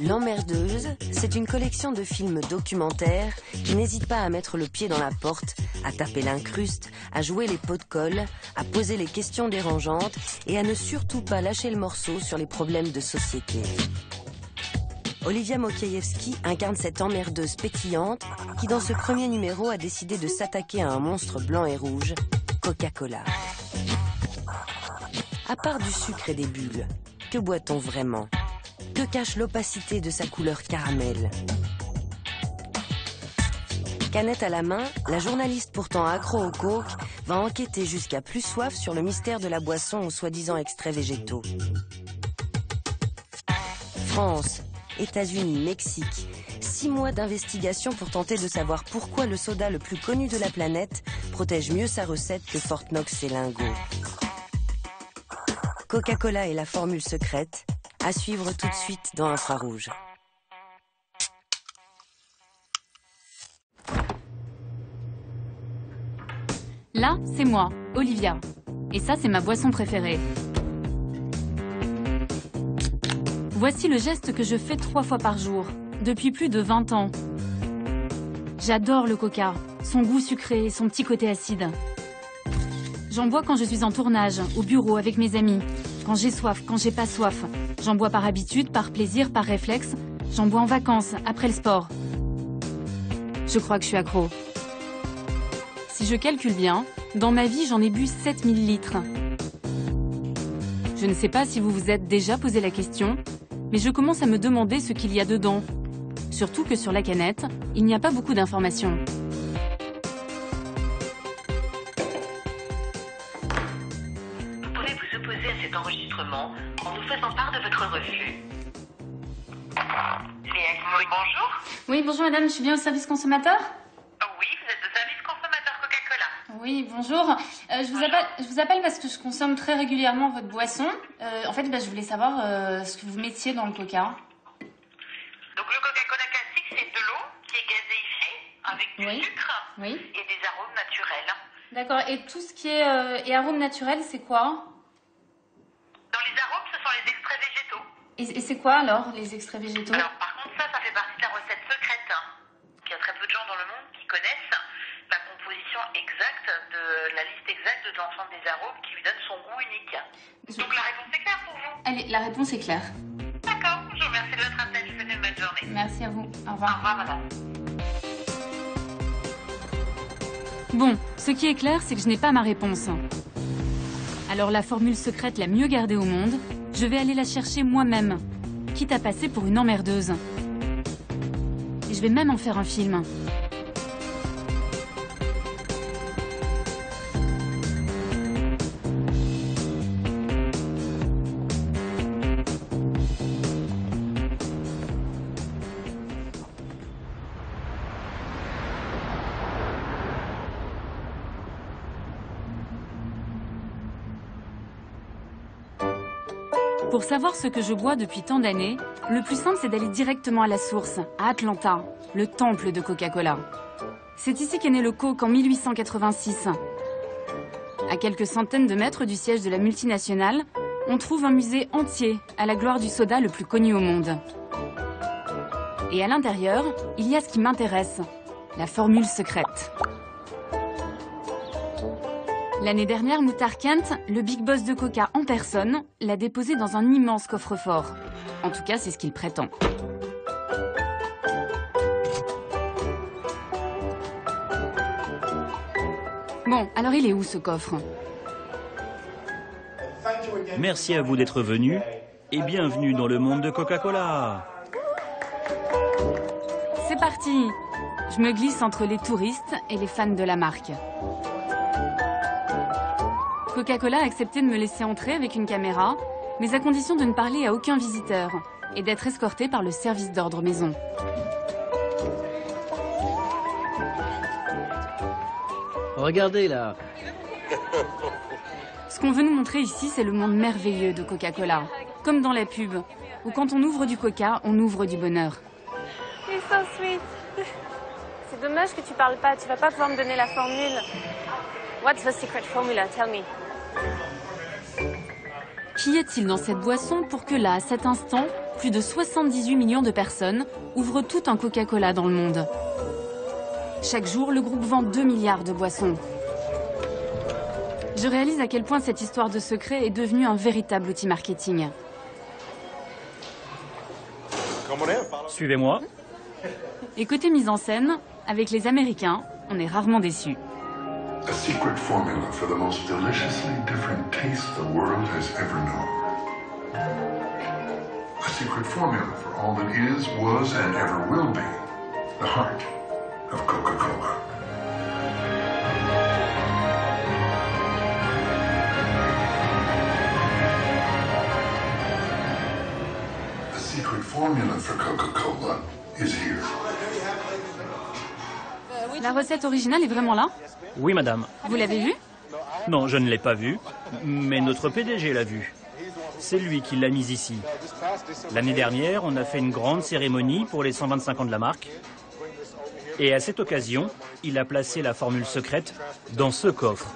L'Emmerdeuse, c'est une collection de films documentaires qui n'hésitent pas à mettre le pied dans la porte, à taper l'incruste, à jouer les pots de colle, à poser les questions dérangeantes et à ne surtout pas lâcher le morceau sur les problèmes de société. Olivia Mokiejewski incarne cette emmerdeuse pétillante qui, dans ce premier numéro, a décidé de s'attaquer à un monstre blanc et rouge, Coca-Cola. À part du sucre et des bulles, que boit-on vraiment ? Que cache l'opacité de sa couleur caramel? Canette à la main, la journaliste pourtant accro au coke va enquêter jusqu'à plus soif sur le mystère de la boisson aux soi-disant extraits végétaux. France, États-Unis, Mexique, 6 mois d'investigation pour tenter de savoir pourquoi le soda le plus connu de la planète protège mieux sa recette que Fort Knox et Lingo. Coca-Cola et la formule secrète, à suivre tout de suite dans Infrarouge. Là, c'est moi, Olivia. Et ça, c'est ma boisson préférée. Voici le geste que je fais 3 fois par jour, depuis plus de 20 ans. J'adore le coca, son goût sucré et son petit côté acide. J'en bois quand je suis en tournage, au bureau, avec mes amis. Quand j'ai soif, quand j'ai pas soif. J'en bois par habitude, par plaisir, par réflexe. J'en bois en vacances, après le sport. Je crois que je suis accro. Si je calcule bien, dans ma vie, j'en ai bu 7000 litres. Je ne sais pas si vous vous êtes déjà posé la question, mais je commence à me demander ce qu'il y a dedans. Surtout que sur la canette, il n'y a pas beaucoup d'informations. Vous pouvez vous opposer à cet enregistrement en nous faisant part de votre refus. Léa Guimaury, bonjour. Oui, bonjour madame, je suis bien au service consommateur ? Oui, vous êtes au service consommateur Coca-Cola. Oui, bonjour. Je vous appelle parce que je consomme très régulièrement votre boisson. En fait, je voulais savoir ce que vous mettiez dans le coca. Donc le Coca-Cola classique, c'est de l'eau qui est gazéifiée avec du sucre et des arômes naturels. D'accord, et tout ce qui est et arômes naturels, c'est quoi ? Dans les arômes, ce sont les extraits végétaux. Et c'est quoi alors, les extraits végétaux ? Alors par contre, ça fait partie de la recette secrète. Il y a très peu de gens dans le monde qui connaissent la composition exacte de la liste exacte de l'ensemble des arômes qui lui donne son goût unique. Donc la réponse est claire pour vous ? Allez, la réponse est claire. D'accord, je vous remercie de votre appel, je vous souhaite une bonne journée. Merci à vous, au Au revoir. revoir madame. Bon, ce qui est clair, c'est que je n'ai pas ma réponse. Alors la formule secrète la mieux gardée au monde, je vais aller la chercher moi-même, quitte à passer pour une emmerdeuse. Et je vais même en faire un film. Pour savoir ce que je bois depuis tant d'années, le plus simple c'est d'aller directement à la source, à Atlanta, le temple de Coca-Cola. C'est ici qu'est né le Coke en 1886. À quelques centaines de mètres du siège de la multinationale, on trouve un musée entier à la gloire du soda le plus connu au monde. Et à l'intérieur, il y a ce qui m'intéresse, la formule secrète. L'année dernière, Muhtar Kent, le big boss de Coca en personne, l'a déposé dans un immense coffre-fort. En tout cas, c'est ce qu'il prétend. Bon, alors il est où ce coffre ? Merci à vous d'être venu et bienvenue dans le monde de Coca-Cola. C'est parti ! Je me glisse entre les touristes et les fans de la marque. Coca-Cola a accepté de me laisser entrer avec une caméra, mais à condition de ne parler à aucun visiteur et d'être escorté par le service d'ordre maison. Regardez là. Ce qu'on veut nous montrer ici, c'est le monde merveilleux de Coca-Cola. Comme dans la pub, où quand on ouvre du coca, on ouvre du bonheur. You're so sweet. C'est dommage que tu parles pas, tu vas pas pouvoir me donner la formule. What's the secret formula? Tell me. Qu'y a-t-il dans cette boisson pour que là, à cet instant, plus de 78 millions de personnes ouvrent tout un Coca-Cola dans le monde. Chaque jour, le groupe vend 2 milliards de boissons. Je réalise à quel point cette histoire de secret est devenue un véritable outil marketing. Suivez-moi. Et côté mise en scène, avec les Américains, on est rarement déçus. A secret formula for the most deliciously different taste the world has ever known. A secret formula for all that is, was, and ever will be the heart of Coca-Cola. The secret formula for Coca-Cola is here. La recette originale est vraiment là? Oui, madame. Vous l'avez vue? Non, je ne l'ai pas vue, mais notre PDG l'a vue. C'est lui qui l'a mise ici. L'année dernière, on a fait une grande cérémonie pour les 125 ans de la marque. Et à cette occasion, il a placé la formule secrète dans ce coffre.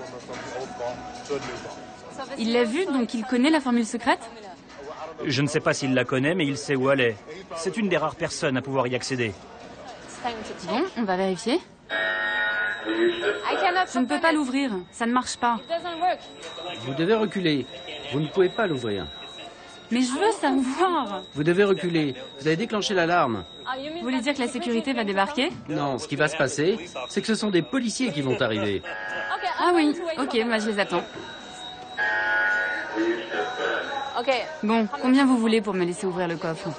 Il l'a vue, donc il connaît la formule secrète? Je ne sais pas s'il la connaît, mais il sait où elle est. C'est une des rares personnes à pouvoir y accéder. Bon, on va vérifier. Je ne peux pas l'ouvrir, ça ne marche pas. Vous devez reculer. Vous ne pouvez pas l'ouvrir. Mais je veux savoir. Vous devez reculer. Vous avez déclenché l'alarme. Vous voulez dire que la sécurité va débarquer? Non, ce qui va se passer, c'est que ce sont des policiers qui vont arriver. Ah oui, ok, moi je les attends. Bon, combien vous voulez pour me laisser ouvrir le coffre?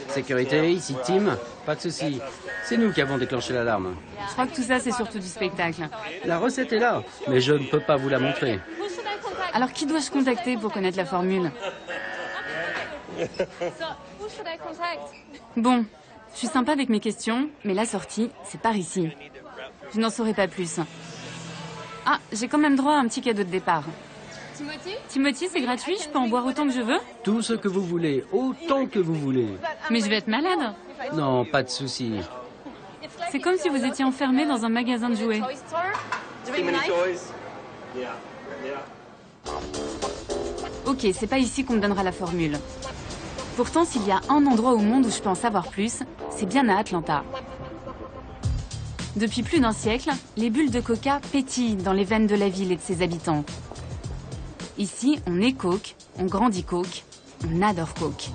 Sécurité, ici Tim. Pas de souci. C'est nous qui avons déclenché l'alarme. Je crois que tout ça c'est surtout du spectacle. La recette est là, mais je ne peux pas vous la montrer. Alors qui dois-je contacter pour connaître la formule? Bon, je suis sympa avec mes questions, mais la sortie, c'est par ici. Je n'en saurai pas plus. Ah, j'ai quand même droit à un petit cadeau de départ. Timothy, c'est gratuit, je peux en boire autant que je veux? Tout ce que vous voulez, autant que vous voulez. Mais je vais être malade. Non, pas de souci. C'est comme si vous étiez enfermé dans un magasin de jouets. Ok, c'est pas ici qu'on me donnera la formule. Pourtant, s'il y a un endroit au monde où je peux en savoir plus, c'est bien à Atlanta. Depuis plus d'un siècle, les bulles de coca pétillent dans les veines de la ville et de ses habitants. Ici, on est Coke, on grandit Coke, on adore Coke.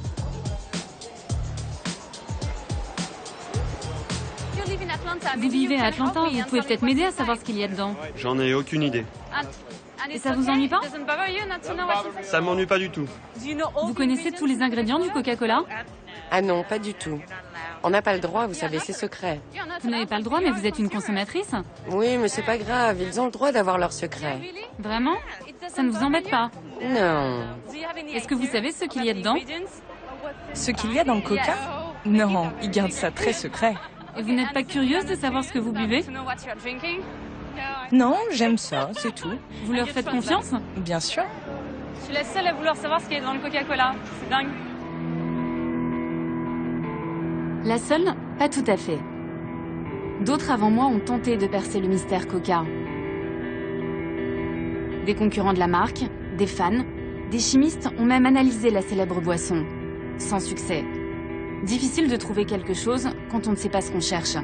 Vous vivez à Atlanta, vous pouvez peut-être m'aider à savoir ce qu'il y a dedans. J'en ai aucune idée. Et ça vous ennuie pas? Ça m'ennuie pas du tout. Vous connaissez tous les ingrédients du Coca-Cola? Ah non, pas du tout. On n'a pas le droit, vous savez, c'est secret. Vous n'avez pas le droit, mais vous êtes une consommatrice? Oui, mais c'est pas grave, ils ont le droit d'avoir leur secret. Vraiment? Ça ne vous embête pas? Non. Est-ce que vous savez ce qu'il y a dedans? Ce qu'il y a dans le coca? Non, ils gardent ça très secret. Et vous n'êtes pas curieuse de savoir ce que vous buvez? Non, j'aime ça, c'est tout. Vous leur faites confiance? Bien sûr. Je suis la seule à vouloir savoir ce qu'il y a dans le Coca-Cola. C'est dingue. La seule? Pas tout à fait. D'autres avant moi ont tenté de percer le mystère Coca. Des concurrents de la marque, des fans, des chimistes ont même analysé la célèbre boisson. Sans succès. Difficile de trouver quelque chose quand on ne sait pas ce qu'on cherche.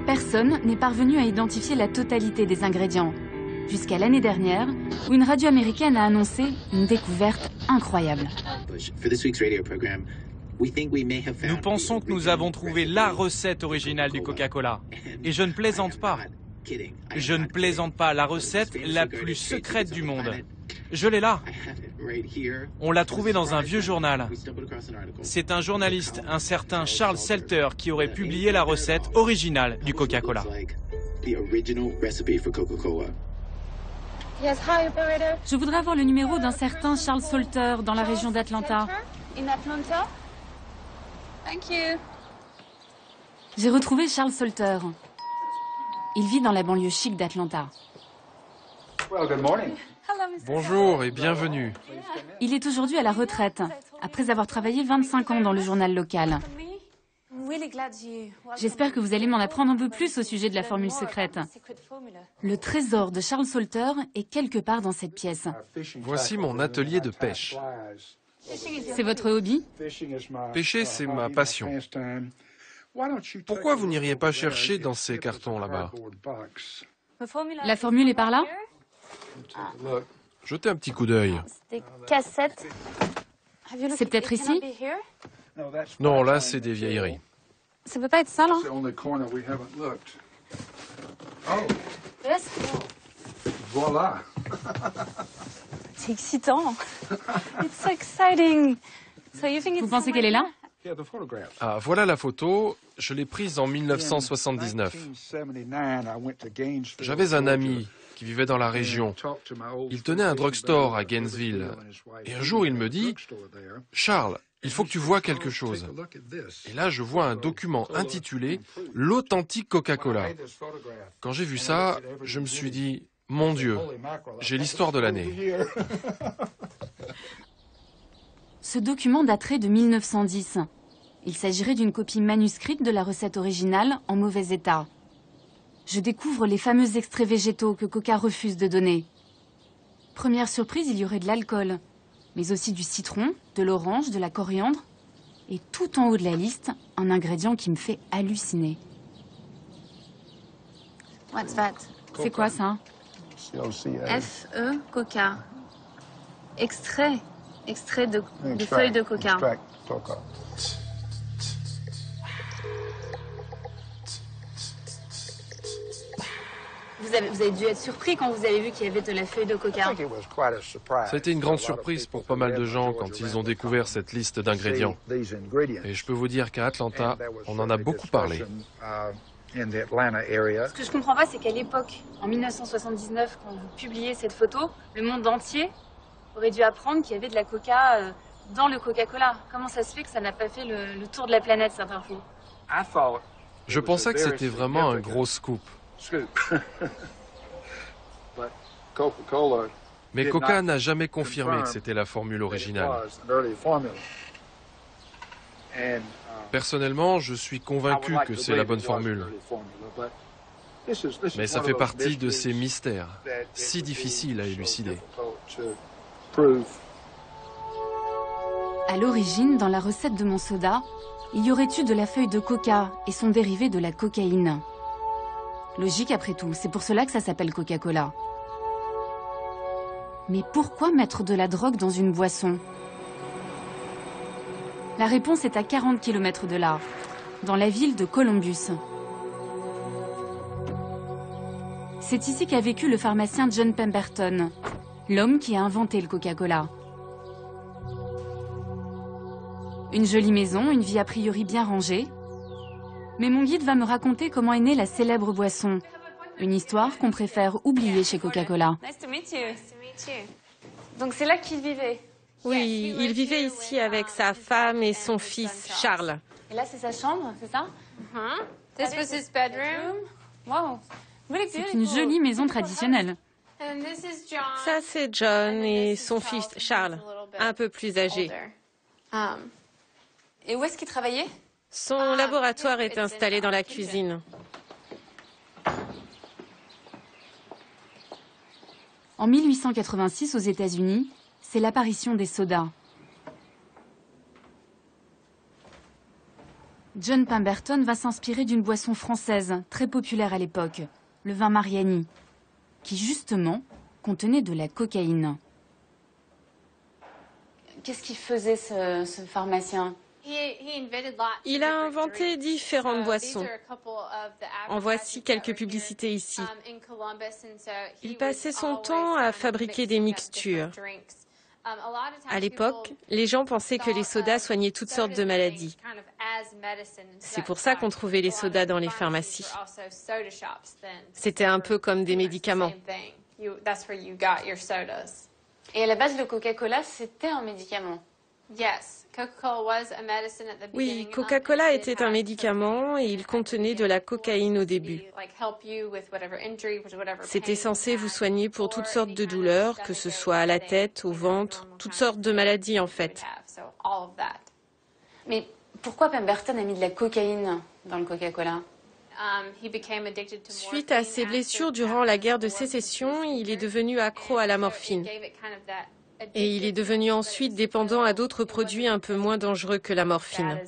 Personne n'est parvenu à identifier la totalité des ingrédients, jusqu'à l'année dernière, où une radio américaine a annoncé une découverte incroyable. Nous pensons que nous avons trouvé la recette originale du Coca-Cola. Et je ne plaisante pas. Je ne plaisante pas, la recette la plus secrète du monde. Je l'ai là. On l'a trouvée dans un vieux journal. C'est un journaliste, un certain Charles Selter, qui aurait publié la recette originale du Coca-Cola. Je voudrais avoir le numéro d'un certain Charles Salter dans la région d'Atlanta. J'ai retrouvé Charles Salter. Il vit dans la banlieue chic d'Atlanta. Bonjour et bienvenue. Il est aujourd'hui à la retraite, après avoir travaillé 25 ans dans le journal local. J'espère que vous allez m'en apprendre un peu plus au sujet de la formule secrète. Le trésor de Charles Salter est quelque part dans cette pièce. Voici mon atelier de pêche. C'est votre hobby? Pêcher, c'est ma passion. Pourquoi vous n'iriez pas chercher dans ces cartons là-bas? La formule est par là? Jetez un petit coup d'œil. Des cassettes. C'est peut-être ici? Non, là, c'est des vieilleries. Ça peut pas être ça, là? Voilà. C'est excitant. It's so exciting. So you think Vous pensez qu'elle est là? Ah, voilà la photo. Je l'ai prise en 1979. J'avais un ami qui vivait dans la région. Il tenait un drugstore à Gainesville. Et un jour, il me dit, « Charles, il faut que tu vois quelque chose. » Et là, je vois un document intitulé « L'authentique Coca-Cola ». Quand j'ai vu ça, je me suis dit, « Mon Dieu, j'ai l'histoire de l'année. » Ce document daterait de 1910. Il s'agirait d'une copie manuscrite de la recette originale en mauvais état. Je découvre les fameux extraits végétaux que Coca refuse de donner. Première surprise, il y aurait de l'alcool, mais aussi du citron, de l'orange, de la coriandre, et tout en haut de la liste, un ingrédient qui me fait halluciner. What's that? C'est quoi ça? F-E, Coca. Extrait de feuilles de coca. Vous avez dû être surpris quand vous avez vu qu'il y avait de la feuille de coca. Ça a été une grande surprise pour pas mal de gens quand ils ont découvert cette liste d'ingrédients. Et je peux vous dire qu'à Atlanta, on en a beaucoup parlé. Ce que je comprends pas, c'est qu'à l'époque, en 1979, quand vous publiez cette photo, le monde entier aurait dû apprendre qu'il y avait de la coca dans le Coca-Cola. Comment ça se fait que ça n'a pas fait le tour de la planète, cette info? Je pensais que c'était vraiment un gros scoop. Mais Coca n'a jamais confirmé que c'était la formule originale. Personnellement, je suis convaincu que c'est la bonne formule. Mais ça fait partie de ces mystères, si difficiles à élucider. À l'origine, dans la recette de mon soda, il y aurait eu de la feuille de coca et son dérivé de la cocaïne. Logique après tout, c'est pour cela que ça s'appelle Coca-Cola. Mais pourquoi mettre de la drogue dans une boisson? La réponse est à 40 km de là, dans la ville de Columbus. C'est ici qu'a vécu le pharmacien John Pemberton, l'homme qui a inventé le Coca-Cola. Une jolie maison, une vie a priori bien rangée. Mais mon guide va me raconter comment est née la célèbre boisson. Une histoire qu'on préfère oublier chez Coca-Cola. Nice to meet you. Donc c'est là qu'il vivait? Oui, il vivait ici avec sa femme et son fils, Charles. Et là, c'est sa chambre, c'est ça? This was his bedroom. Wow. C'est une jolie maison traditionnelle. Ça, c'est John et son fils, Charles, un peu plus âgé. Et où est-ce qu'il travaillait? Son laboratoire est installé dans la cuisine. En 1886, aux États-Unis, c'est l'apparition des sodas. John Pemberton va s'inspirer d'une boisson française très populaire à l'époque, le vin Mariani, qui justement contenait de la cocaïne. Qu'est-ce qu'il faisait, ce pharmacien? Il a inventé différentes boissons. En voici quelques publicités ici. Il passait son temps à fabriquer des mixtures. À l'époque, les gens pensaient que les sodas soignaient toutes sortes de maladies. C'est pour ça qu'on trouvait les sodas dans les pharmacies. C'était un peu comme des médicaments. Et à la base, le Coca-Cola, c'était un médicament. Oui, Coca-Cola était un médicament et il contenait de la cocaïne au début. C'était censé vous soigner pour toutes sortes de douleurs, que ce soit à la tête, au ventre, toutes sortes de maladies en fait. Mais Pourquoi Pemberton a mis de la cocaïne dans le Coca-Cola? Suite à ses blessures durant la guerre de sécession, il est devenu accro à la morphine. Et il est devenu ensuite dépendant à d'autres produits un peu moins dangereux que la morphine.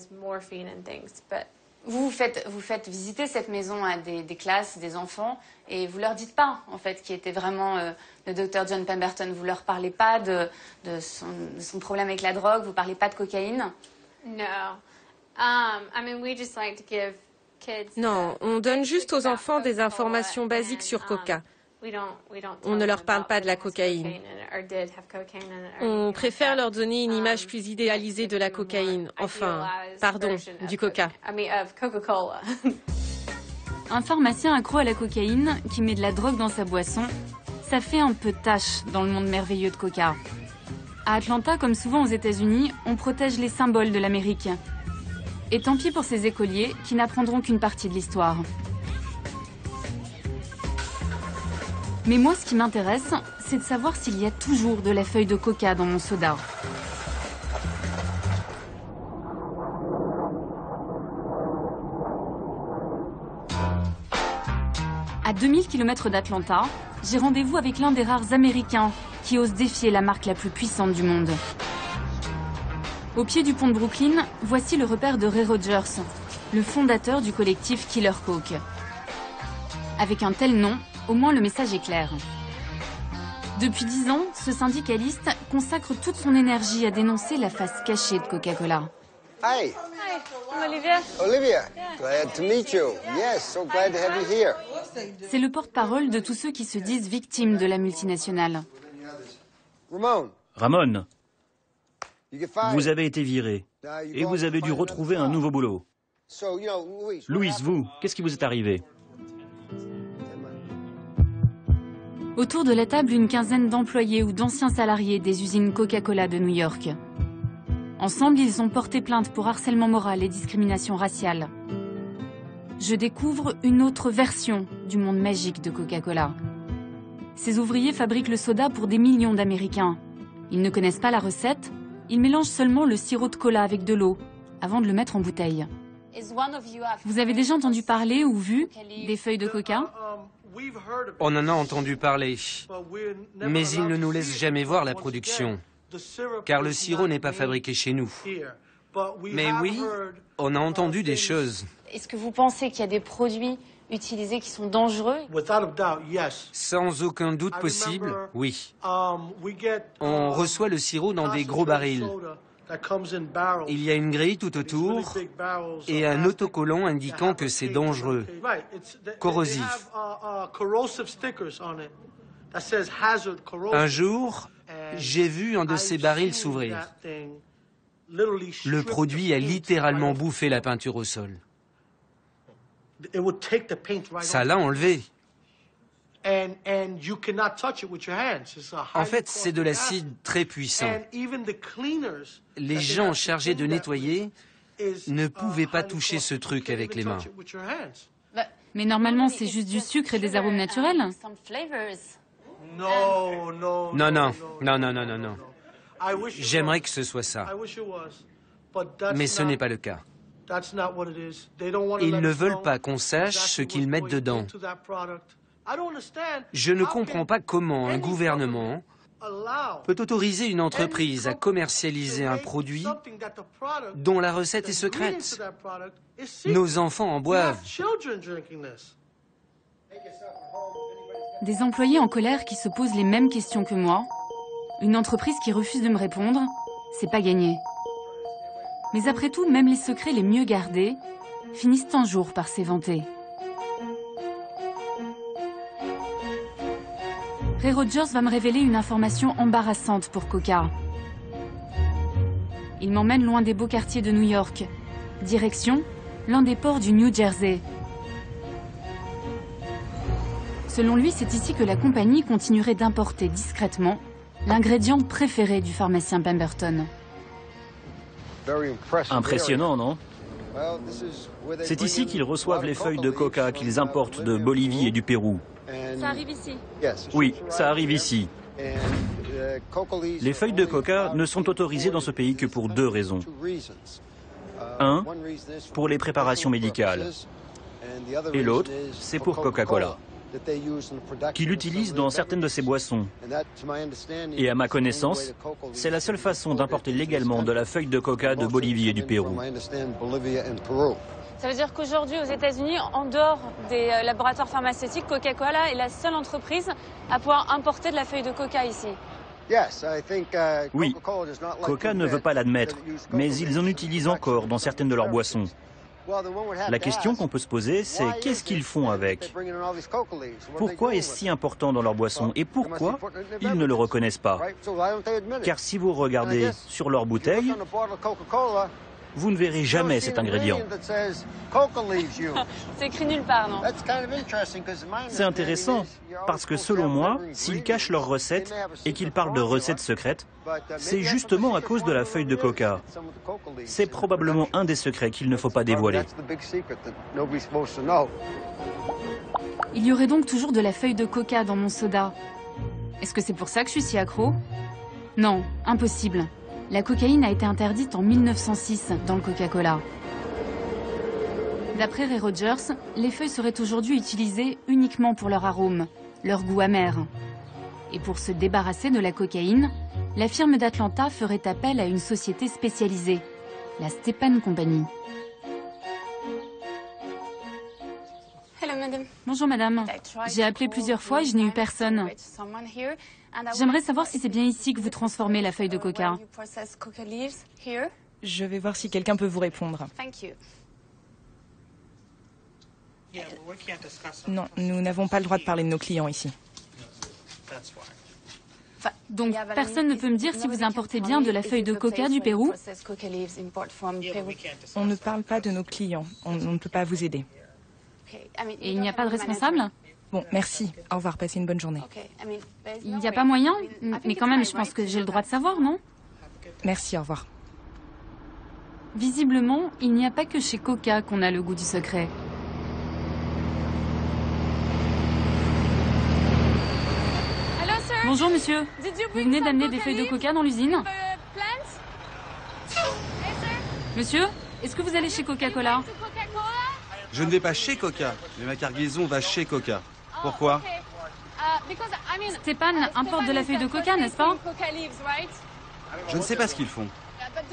Vous faites visiter cette maison à des classes, des enfants, et vous leur dites pas, en fait, qui était vraiment le docteur John Pemberton. Vous leur parlez pas de son problème avec la drogue, vous parlez pas de cocaïne? Non, on donne juste aux enfants des informations basiques sur Coca. On ne leur parle pas de la cocaïne. On préfère leur donner une image plus idéalisée de la cocaïne. Enfin, pardon, du Coca. Un pharmacien accro à la cocaïne qui met de la drogue dans sa boisson, ça fait un peu tâche dans le monde merveilleux de Coca. À Atlanta, comme souvent aux États-Unis, on protège les symboles de l'Amérique. Et tant pis pour ces écoliers qui n'apprendront qu'une partie de l'histoire. Mais moi, ce qui m'intéresse, c'est de savoir s'il y a toujours de la feuille de coca dans mon soda. À 2000 km d'Atlanta, j'ai rendez-vous avec l'un des rares Américains qui ose défier la marque la plus puissante du monde. Au pied du pont de Brooklyn, voici le repère de Ray Rogers, le fondateur du collectif Killer Coke. Avec un tel nom, au moins le message est clair. Depuis 10 ans, ce syndicaliste consacre toute son énergie à dénoncer la face cachée de Coca-Cola. Hi. Hi, I'm Olivia. Olivia, glad to meet you. Yes, so glad to have you here. C'est le porte-parole de tous ceux qui se disent victimes de la multinationale. Ramon, vous avez été viré et vous avez dû retrouver un nouveau boulot. Louise, vous, qu'est-ce qui vous est arrivé? Autour de la table, une quinzaine d'employés ou d'anciens salariés des usines Coca-Cola de New York. Ensemble, ils ont porté plainte pour harcèlement moral et discrimination raciale. Je découvre une autre version du monde magique de Coca-Cola. Ces ouvriers fabriquent le soda pour des millions d'Américains. Ils ne connaissent pas la recette, ils mélangent seulement le sirop de cola avec de l'eau, avant de le mettre en bouteille. Vous avez déjà entendu parler ou vu des feuilles de coca? On en a entendu parler, mais ils ne nous laissent jamais voir la production, car le sirop n'est pas fabriqué chez nous. Mais oui, on a entendu des choses. Est-ce que vous pensez qu'il y a des produits utilisés qui sont dangereux? Sans aucun doute possible, oui. On reçoit le sirop dans des gros barils. Il y a une grille tout autour et un autocollant indiquant que c'est dangereux, corrosif. Un jour, j'ai vu un de ces barils s'ouvrir. Le produit a littéralement bouffé la peinture au sol. Ça l'a enlevé. En fait, c'est de l'acide très puissant. Les gens chargés de nettoyer ne pouvaient pas toucher ce truc avec les mains. Mais normalement, c'est juste du sucre et des arômes naturels. Non, non, non, non, non, non, non. J'aimerais que ce soit ça. Mais ce n'est pas le cas. Ils ne veulent pas qu'on sache ce qu'ils mettent dedans. Je ne comprends pas comment un gouvernement peut autoriser une entreprise à commercialiser un produit dont la recette est secrète. Nos enfants en boivent. Des employés en colère qui se posent les mêmes questions que moi. Une entreprise qui refuse de me répondre, c'est pas gagné. Mais après tout, même les secrets les mieux gardés finissent un jour par s'éventer. Ray Rogers va me révéler une information embarrassante pour Coca. Il m'emmène loin des beaux quartiers de New York. Direction, l'un des ports du New Jersey. Selon lui, c'est ici que la compagnie continuerait d'importer discrètement l'ingrédient préféré du pharmacien Pemberton. Impressionnant, non? C'est ici qu'ils reçoivent les feuilles de coca qu'ils importent de Bolivie et du Pérou. Ça arrive ici? Oui, ça arrive ici. Les feuilles de coca ne sont autorisées dans ce pays que pour 2 raisons. Un, pour les préparations médicales. Et l'autre, c'est pour Coca-Cola, qui l'utilise dans certaines de ses boissons. Et à ma connaissance, c'est la seule façon d'importer légalement de la feuille de coca de Bolivie et du Pérou. Ça veut dire qu'aujourd'hui, aux États-Unis, en dehors des laboratoires pharmaceutiques, Coca-Cola est la seule entreprise à pouvoir importer de la feuille de coca ici. Oui, Coca ne veut pas l'admettre, mais ils en utilisent encore dans certaines de leurs boissons. La question qu'on peut se poser, c'est qu'est-ce qu'ils font avec? Pourquoi est-ce si important dans leurs boissons et pourquoi ils ne le reconnaissent pas? Car si vous regardez sur leur bouteille, vous ne verrez jamais cet ingrédient. C'est écrit nulle part, non? C'est intéressant, parce que selon moi, s'ils cachent leurs recettes et qu'ils parlent de recettes secrètes, c'est justement à cause de la feuille de coca. C'est probablement un des secrets qu'il ne faut pas dévoiler. Il y aurait donc toujours de la feuille de coca dans mon soda. Est-ce que c'est pour ça que je suis si accro? Non, impossible. La cocaïne a été interdite en 1906 dans le Coca-Cola. D'après Ray Rogers, les feuilles seraient aujourd'hui utilisées uniquement pour leur arôme, leur goût amer. Et pour se débarrasser de la cocaïne, la firme d'Atlanta ferait appel à une société spécialisée, la Stepan Company. Bonjour madame, j'ai appelé plusieurs fois et je n'ai eu personne. J'aimerais savoir si c'est bien ici que vous transformez la feuille de coca. Je vais voir si quelqu'un peut vous répondre. Non, nous n'avons pas le droit de parler de nos clients ici. Donc, personne ne peut me dire si vous importez bien de la feuille de coca du Pérou? On ne parle pas de nos clients. On ne peut pas vous aider. Et il n'y a pas de responsable? Bon, merci. Au revoir, passez une bonne journée. Il n'y a pas moyen? Mais quand même, je pense que j'ai le droit de savoir, non? Merci, au revoir. Visiblement, il n'y a pas que chez Coca qu'on a le goût du secret. Bonjour monsieur, vous venez d'amener des feuilles de coca dans l'usine? Monsieur, est-ce que vous allez chez Coca-Cola? Je ne vais pas chez Coca, mais ma cargaison va chez Coca. Pourquoi? Stepan importe de la feuille de coca, n'est-ce pas? Je ne sais pas ce qu'ils font.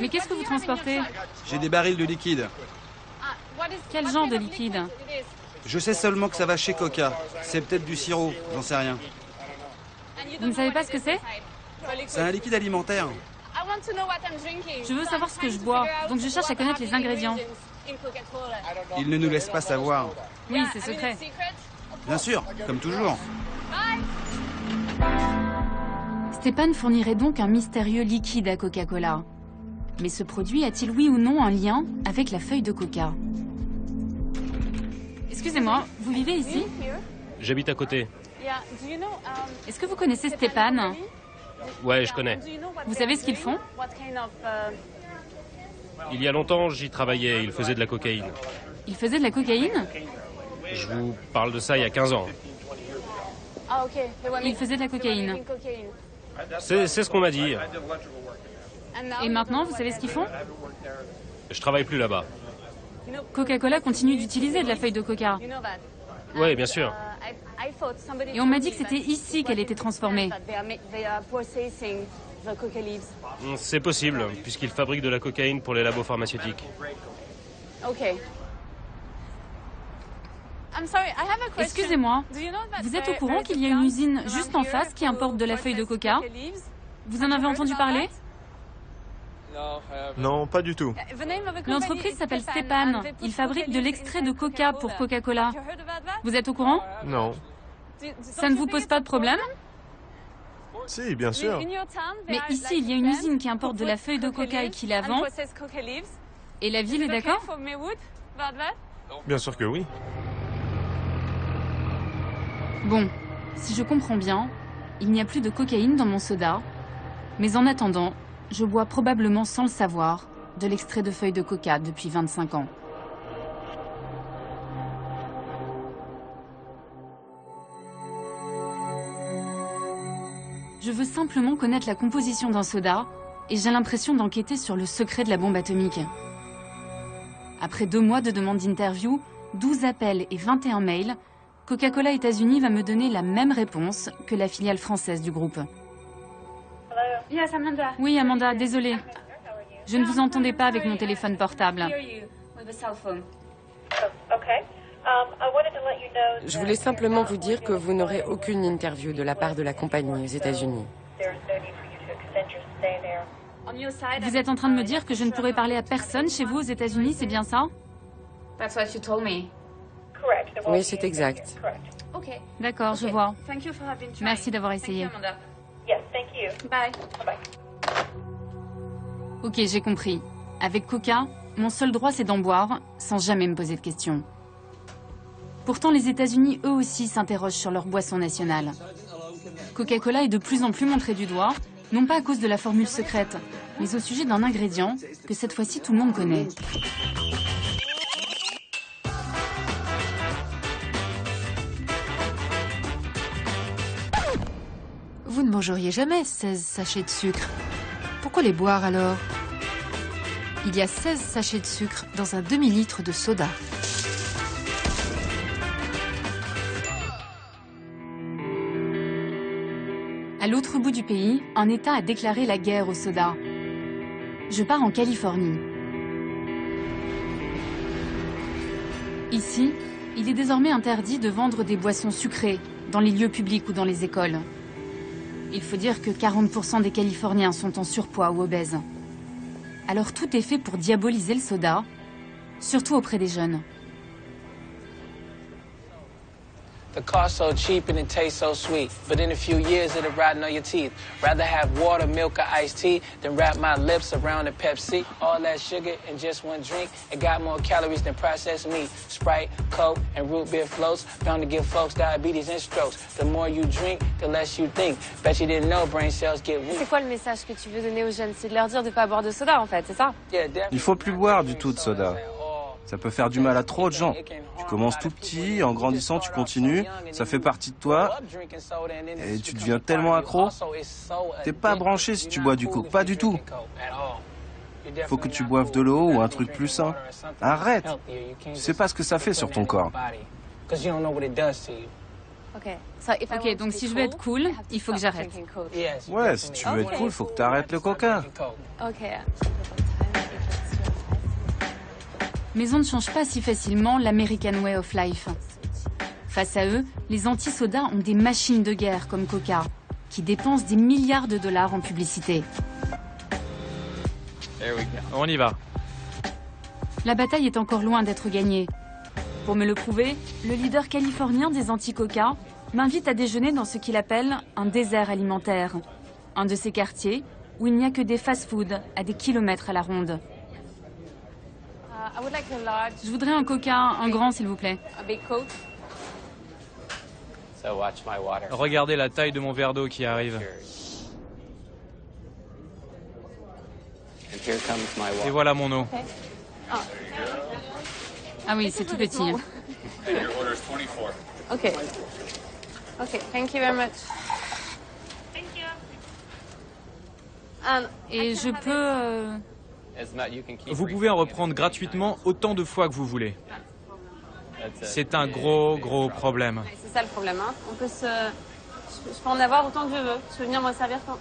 Mais qu'est-ce que vous transportez? J'ai des barils de liquide. Quel genre de liquide? Je sais seulement que ça va chez Coca. C'est peut-être du sirop, j'en sais rien. Vous ne savez pas ce que c'est? C'est un liquide alimentaire. Je veux savoir ce que je bois, donc je cherche à connaître les ingrédients. Ils ne nous laissent pas savoir. Oui, c'est secret. Bien sûr, comme toujours. Stepan fournirait donc un mystérieux liquide à Coca-Cola. Mais ce produit a-t-il oui ou non un lien avec la feuille de coca? Excusez-moi, vous vivez ici? J'habite à côté. Est-ce que vous connaissez Stepan? Ouais, je connais. Vous savez ce qu'ils font? Il y a longtemps, j'y travaillais. Ils faisaient de la cocaïne. Ils faisaient de la cocaïne? Je vous parle de ça il y a 15 ans. Ils faisaient de la cocaïne. C'est ce qu'on m'a dit. Et maintenant, vous savez ce qu'ils font? Je travaille plus là-bas. Coca-Cola continue d'utiliser de la feuille de coca. Oui, bien sûr. Et on m'a dit que c'était ici qu'elle était transformée. C'est possible, puisqu'ils fabriquent de la cocaïne pour les labos pharmaceutiques. Excusez-moi, vous êtes au courant qu'il y a une usine juste en face qui importe de la feuille de coca? Vous en avez entendu parler? Non, pas du tout. L'entreprise s'appelle Stepan. Ils fabriquent de l'extrait de coca pour Coca-Cola. Vous êtes au courant? Non. Ça ne vous pose pas de problème? Si, bien sûr. Mais ici, il y a une usine qui importe de la feuille de coca et qui la vend. Et la ville est d'accord? Bien sûr que oui. Bon, si je comprends bien, il n'y a plus de cocaïne dans mon soda. Mais en attendant, je bois probablement sans le savoir de l'extrait de feuille de coca depuis 25 ans. Je veux simplement connaître la composition d'un soda et j'ai l'impression d'enquêter sur le secret de la bombe atomique. Après 2 mois de demande d'interview, 12 appels et 21 mails, Coca-Cola États-Unis va me donner la même réponse que la filiale française du groupe. Yes, Amanda. Oui, Amanda, désolée. Je ne vous entendais pas avec mon téléphone portable. Je voulais simplement vous dire que vous n'aurez aucune interview de la part de la compagnie aux États-Unis. Vous êtes en train de me dire que je ne pourrai parler à personne chez vous aux États-Unis, c'est bien ça? Oui, c'est exact. D'accord, je vois. Merci d'avoir essayé. Ok, j'ai compris. Avec Coca, mon seul droit c'est d'en boire, sans jamais me poser de questions. Pourtant, les États-Unis, eux aussi, s'interrogent sur leur boisson nationale. Coca-Cola est de plus en plus montré du doigt, non pas à cause de la formule secrète, mais au sujet d'un ingrédient que cette fois-ci tout le monde connaît. Vous ne mangeriez jamais 16 sachets de sucre. Pourquoi les boire alors? Il y a 16 sachets de sucre dans un demi-litre de soda. À l'autre bout du pays, un État a déclaré la guerre au soda. Je pars en Californie. Ici, il est désormais interdit de vendre des boissons sucrées dans les lieux publics ou dans les écoles. Il faut dire que 40% des Californiens sont en surpoids ou obèses. Alors tout est fait pour diaboliser le soda, surtout auprès des jeunes. The cost so cheap and it tastes so sweet, but in a few years it'll rot on your teeth. Rather have water, milk, or iced tea than wrap my lips around a Pepsi. All that sugar in just one drink, it got more calories than processed meat. Sprite, Coke, and root beer floats, bound to give folks diabetes and strokes. The more you drink, the less you think. Bet you didn't know brain cells get weak. C'est quoi le message que tu veux donner aux jeunes? C'est de leur dire de ne pas boire de soda en fait, c'est ça? Il faut plus boire du tout de soda. Ça peut faire du mal à trop de gens. Tu commences tout petit, en grandissant tu continues, ça fait partie de toi, et tu deviens tellement accro. T'es pas branché si tu bois du coke, pas du tout. Faut que tu boives de l'eau ou un truc plus sain. Arrête! Tu sais pas ce que ça fait sur ton corps. Ok, donc si je veux être cool, il faut que j'arrête. Ouais, si tu veux être cool, faut que t'arrêtes le coca. Mais on ne change pas si facilement l'American Way of Life. Face à eux, les anti-sodas ont des machines de guerre comme Coca, qui dépensent des milliards de dollars en publicité. On y va. La bataille est encore loin d'être gagnée. Pour me le prouver, le leader californien des anti-Coca m'invite à déjeuner dans ce qu'il appelle un désert alimentaire. Un de ces quartiers où il n'y a que des fast-foods à des kilomètres à la ronde. Je voudrais un Coca, un grand s'il vous plaît. Regardez la taille de mon verre d'eau qui arrive. Et voilà mon eau. Ah oui, c'est tout petit. Ok. Ok, thank you very much. Et je peux... Vous pouvez en reprendre gratuitement autant de fois que vous voulez. C'est un gros problème. C'est ça le problème, hein. Je peux en avoir autant que je veux. Je peux venir me servir quand.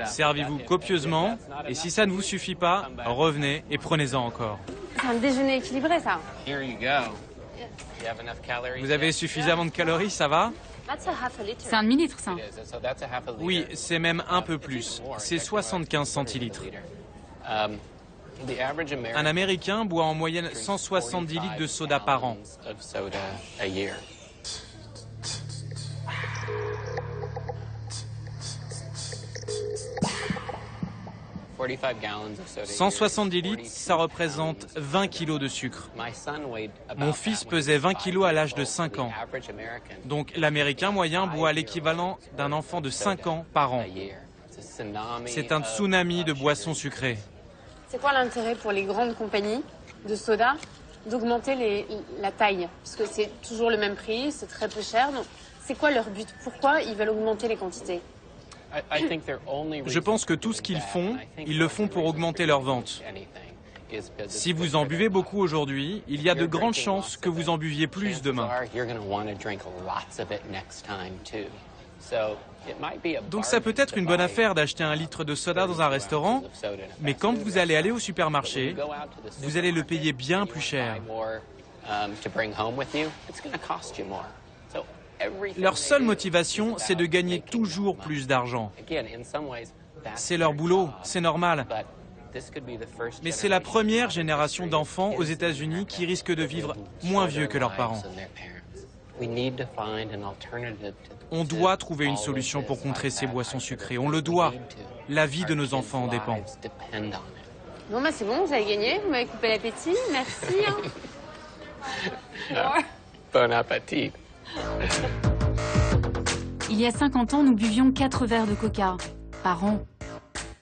Servez-vous copieusement, et si ça ne vous suffit pas, revenez et prenez-en encore. C'est un déjeuner équilibré, ça. Vous avez suffisamment de calories, ça va? C'est un demi-litre, ça. Oui, c'est même un peu plus. C'est 75 centilitres. Un Américain boit en moyenne 170 litres de soda par an. 170 litres, ça représente 20 kilos de sucre. Mon fils pesait 20 kilos à l'âge de 5 ans. Donc l'Américain moyen boit l'équivalent d'un enfant de 5 ans par an. C'est un tsunami de boissons sucrées. C'est quoi l'intérêt pour les grandes compagnies de soda d'augmenter la taille? Parce que c'est toujours le même prix, c'est très peu cher. Donc c'est quoi leur but? Pourquoi ils veulent augmenter les quantités? Je pense que tout ce qu'ils font, ils le font pour augmenter leurs ventes. Si vous en buvez beaucoup aujourd'hui, il y a de grandes chances que vous en buviez plus demain. Donc ça peut être une bonne affaire d'acheter 1 litre de soda dans un restaurant, mais quand vous allez aller au supermarché, vous allez le payer bien plus cher. Leur seule motivation, c'est de gagner toujours plus d'argent. C'est leur boulot, c'est normal. Mais c'est la première génération d'enfants aux États-Unis qui risquent de vivre moins vieux que leurs parents. On doit trouver une solution pour contrer ces boissons sucrées. On le doit. La vie de nos enfants en dépend. Bon, bah c'est bon, vous avez gagné. Vous m'avez coupé l'appétit. Merci. Bon appétit. Il y a 50 ans, nous buvions 4 verres de coca par an.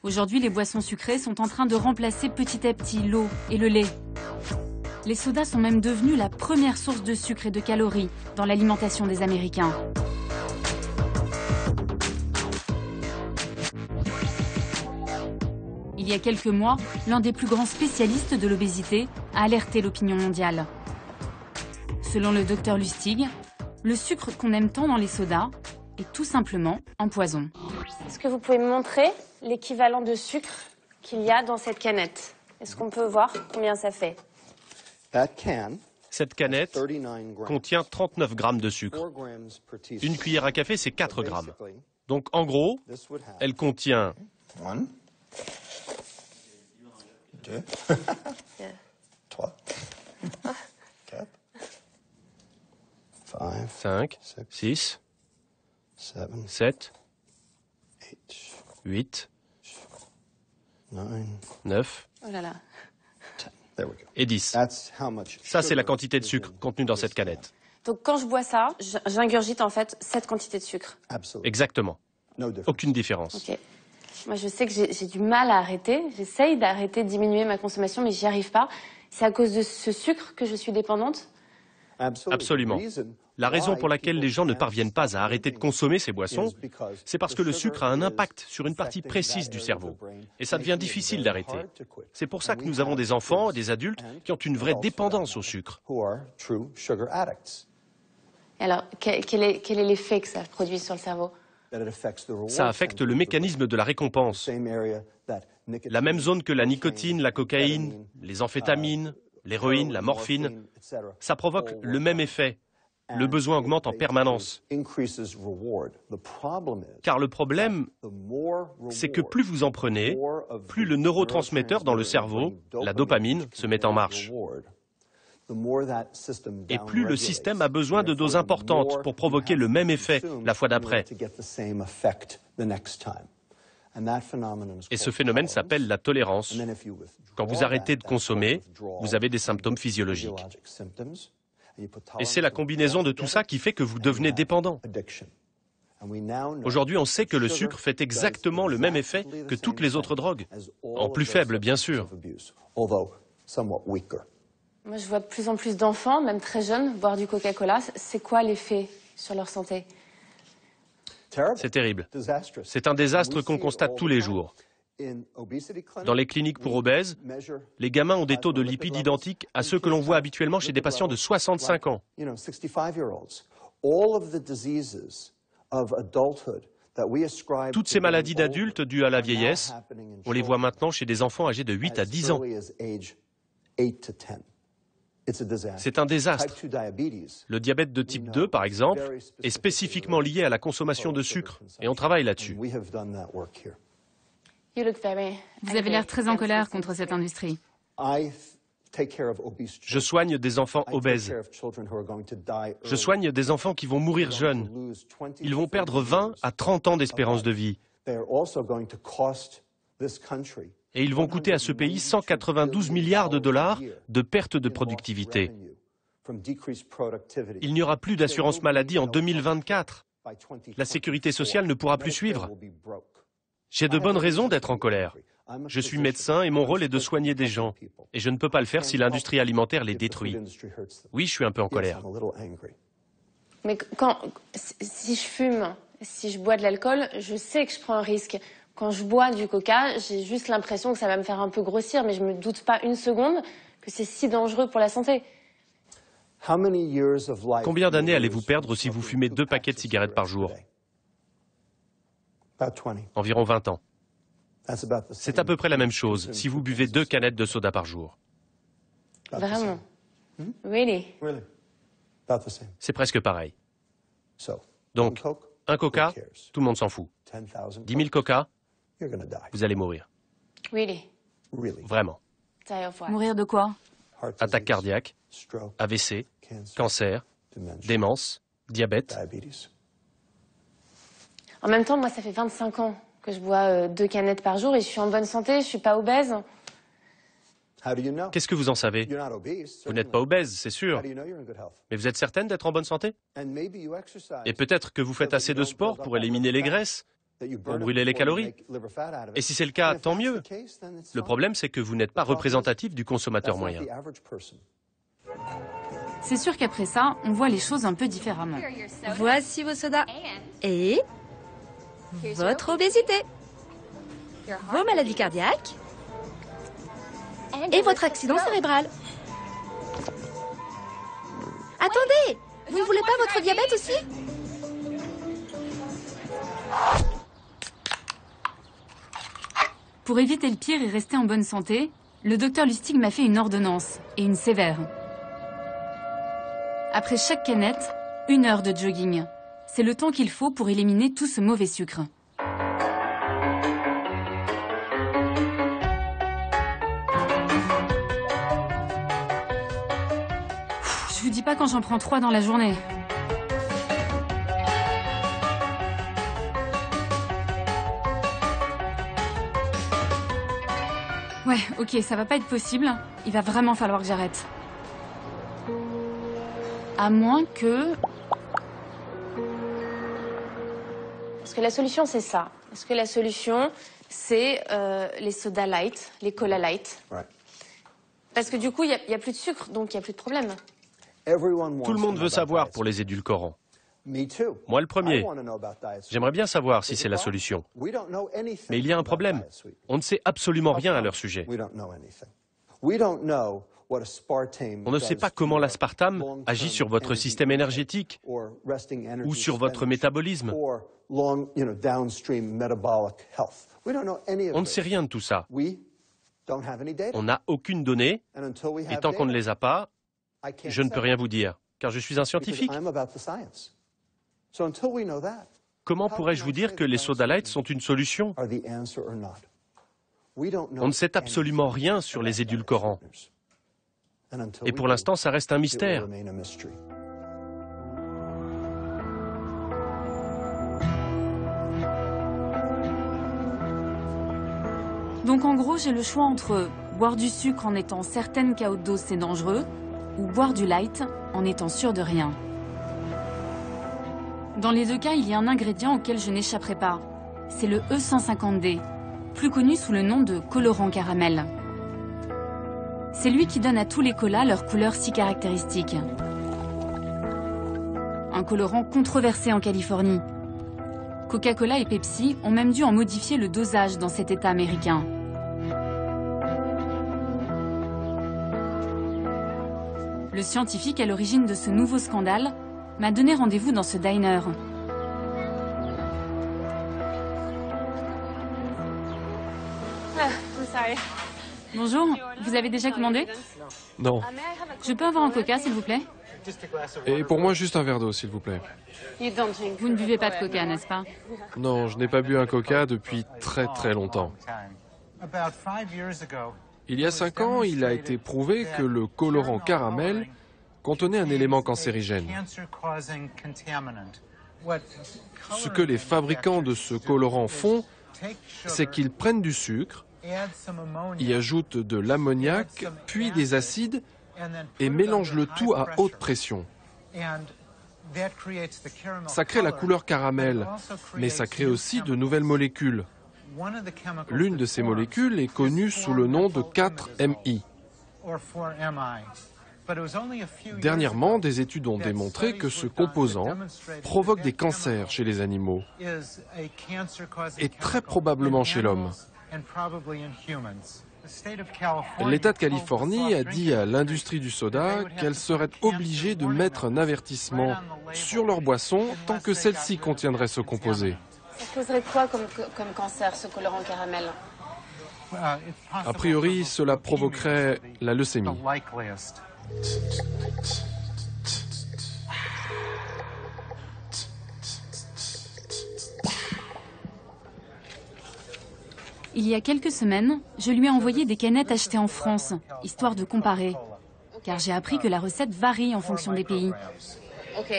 Aujourd'hui, les boissons sucrées sont en train de remplacer petit à petit l'eau et le lait. Les sodas sont même devenus la première source de sucre et de calories dans l'alimentation des Américains. Il y a quelques mois, l'un des plus grands spécialistes de l'obésité a alerté l'opinion mondiale. Selon le docteur Lustig, le sucre qu'on aime tant dans les sodas est tout simplement un poison. Est-ce que vous pouvez me montrer l'équivalent de sucre qu'il y a dans cette canette? Est-ce qu'on peut voir combien ça fait? Cette canette contient 39 grammes de sucre. Une cuillère à café, c'est 4 grammes. Donc en gros, elle contient 2, 3, 4, 5, 6, 7, 8, 9 Oh là là. et 10. Ça, c'est la quantité de sucre contenue dans cette canette. Donc quand je bois ça, j'ingurgite en fait cette quantité de sucre. Exactement. Aucune différence. Ok. Moi, je sais que j'ai du mal à arrêter. J'essaye d'arrêter, de diminuer ma consommation, mais j'y arrive pas. C'est à cause de ce sucre que je suis dépendante? Absolument. La raison pour laquelle les gens ne parviennent pas à arrêter de consommer ces boissons, c'est parce que le sucre a un impact sur une partie précise du cerveau. Et ça devient difficile d'arrêter. C'est pour ça que nous avons des enfants et des adultes qui ont une vraie dépendance au sucre. Alors, quel est l'effet que ça produit sur le cerveau? Ça affecte le mécanisme de la récompense. La même zone que la nicotine, la cocaïne, les amphétamines, l'héroïne, la morphine. Ça provoque le même effet. Le besoin augmente en permanence. Car le problème, c'est que plus vous en prenez, plus le neurotransmetteur dans le cerveau, la dopamine, se met en marche. Et plus le système a besoin de doses importantes pour provoquer le même effet la fois d'après. Et ce phénomène s'appelle la tolérance. Quand vous arrêtez de consommer, vous avez des symptômes physiologiques. Et c'est la combinaison de tout ça qui fait que vous devenez dépendant. Aujourd'hui, on sait que le sucre fait exactement le même effet que toutes les autres drogues, en plus faible, bien sûr. Moi, je vois de plus en plus d'enfants, même très jeunes, boire du Coca-Cola. C'est quoi l'effet sur leur santé? C'est terrible. C'est un désastre qu'on constate tous les jours. Dans les cliniques pour obèses, les gamins ont des taux de lipides identiques à ceux que l'on voit habituellement chez des patients de 65 ans. Toutes ces maladies d'adultes dues à la vieillesse, on les voit maintenant chez des enfants âgés de 8 à 10 ans. C'est un désastre. Le diabète de type 2, par exemple, est spécifiquement lié à la consommation de sucre, et on travaille là-dessus. Vous avez l'air très en colère contre cette industrie. Je soigne des enfants obèses. Je soigne des enfants qui vont mourir jeunes. Ils vont perdre 20 à 30 ans d'espérance de vie. Et ils vont coûter à ce pays 192 milliards de dollars de perte de productivité. Il n'y aura plus d'assurance maladie en 2024. La sécurité sociale ne pourra plus suivre. J'ai de bonnes raisons d'être en colère. Je suis médecin et mon rôle est de soigner des gens. Et je ne peux pas le faire si l'industrie alimentaire les détruit. Oui, je suis un peu en colère. Mais si je fume, si je bois de l'alcool, je sais que je prends un risque. Quand je bois du coca, j'ai juste l'impression que ça va me faire un peu grossir, mais je me doute pas une seconde que c'est si dangereux pour la santé. Combien d'années allez-vous perdre si vous fumez 2 paquets de cigarettes par jour? Environ 20 ans. C'est à peu près la même chose si vous buvez 2 canettes de soda par jour. Vraiment? Really? C'est presque pareil. Donc, un coca, tout le monde s'en fout. 10 000 coca, vous allez mourir. Really? Vraiment. Mourir de quoi? Attaque cardiaque, AVC, cancer, démence, diabète. En même temps, moi, ça fait 25 ans que je bois 2 canettes par jour et je suis en bonne santé, je suis pas obèse. Qu'est-ce que vous en savez? Vous n'êtes pas obèse, c'est sûr. Mais vous êtes certaine d'être en bonne santé? Et peut-être que vous faites assez de sport pour éliminer les graisses, pour brûler les calories. Et si c'est le cas, tant mieux. Le problème, c'est que vous n'êtes pas représentatif du consommateur moyen. C'est sûr qu'après ça, on voit les choses un peu différemment. Voici vos sodas. Et votre obésité. Vos maladies cardiaques. Et votre accident cérébral. Attendez! Vous ne voulez pas votre diabète aussi? Pour éviter le pire et rester en bonne santé, le docteur Lustig m'a fait une ordonnance, et une sévère. Après chaque canette, 1 heure de jogging. C'est le temps qu'il faut pour éliminer tout ce mauvais sucre. Je vous dis pas quand j'en prends 3 dans la journée. Ouais, ok, ça va pas être possible. Il va vraiment falloir que j'arrête. À moins que... Est-ce que la solution, c'est ça? Est-ce que la solution, c'est les soda light, les cola light? Parce que du coup, il n'y a plus de sucre, donc il n'y a plus de problème. Tout le monde veut savoir pour les édulcorants. Moi le premier. J'aimerais bien savoir si c'est la solution. Mais il y a un problème. On ne sait absolument rien à leur sujet. On ne sait pas comment l'aspartame agit sur votre système énergétique ou sur votre métabolisme. On ne sait rien de tout ça. On n'a aucune donnée, et tant qu'on ne les a pas, je ne peux rien vous dire, car je suis un scientifique. Comment pourrais-je vous dire que les soda light sont une solution? On ne sait absolument rien sur les édulcorants. Et pour l'instant, ça reste un mystère. Donc en gros, j'ai le choix entre boire du sucre en étant certaine qu'à haute dose c'est dangereux, ou boire du light en étant sûre de rien. Dans les 2 cas, il y a un ingrédient auquel je n'échapperai pas. C'est le E150D, plus connu sous le nom de colorant caramel. C'est lui qui donne à tous les colas leur couleur si caractéristique. Un colorant controversé en Californie. Coca-Cola et Pepsi ont même dû en modifier le dosage dans cet État américain. Le scientifique à l'origine de ce nouveau scandale m'a donné rendez-vous dans ce diner. Bonjour, vous avez déjà commandé? Non. Je peux avoir un coca, s'il vous plaît? Et pour moi, juste un verre d'eau, s'il vous plaît. Vous ne buvez pas de coca, n'est-ce pas? Non, je n'ai pas bu un coca depuis très très longtemps. Il y a 5 ans, il a été prouvé que le colorant caramel contenait un élément cancérigène. Ce que les fabricants de ce colorant font, c'est qu'ils prennent du sucre, y ajoutent de l'ammoniac, puis des acides, et mélangent le tout à haute pression. Ça crée la couleur caramel, mais ça crée aussi de nouvelles molécules. L'une de ces molécules est connue sous le nom de 4-MI. Dernièrement, des études ont démontré que ce composant provoque des cancers chez les animaux et très probablement chez l'homme. L'État de Californie a dit à l'industrie du soda qu'elle serait obligée de mettre un avertissement sur leur boisson tant que celle-ci contiendrait ce composé. Ça causerait quoi comme cancer, ce colorant caramel? A priori, cela provoquerait la leucémie. Il y a quelques semaines, je lui ai envoyé des canettes achetées en France, histoire de comparer. Car j'ai appris que la recette varie en fonction des pays. Ok.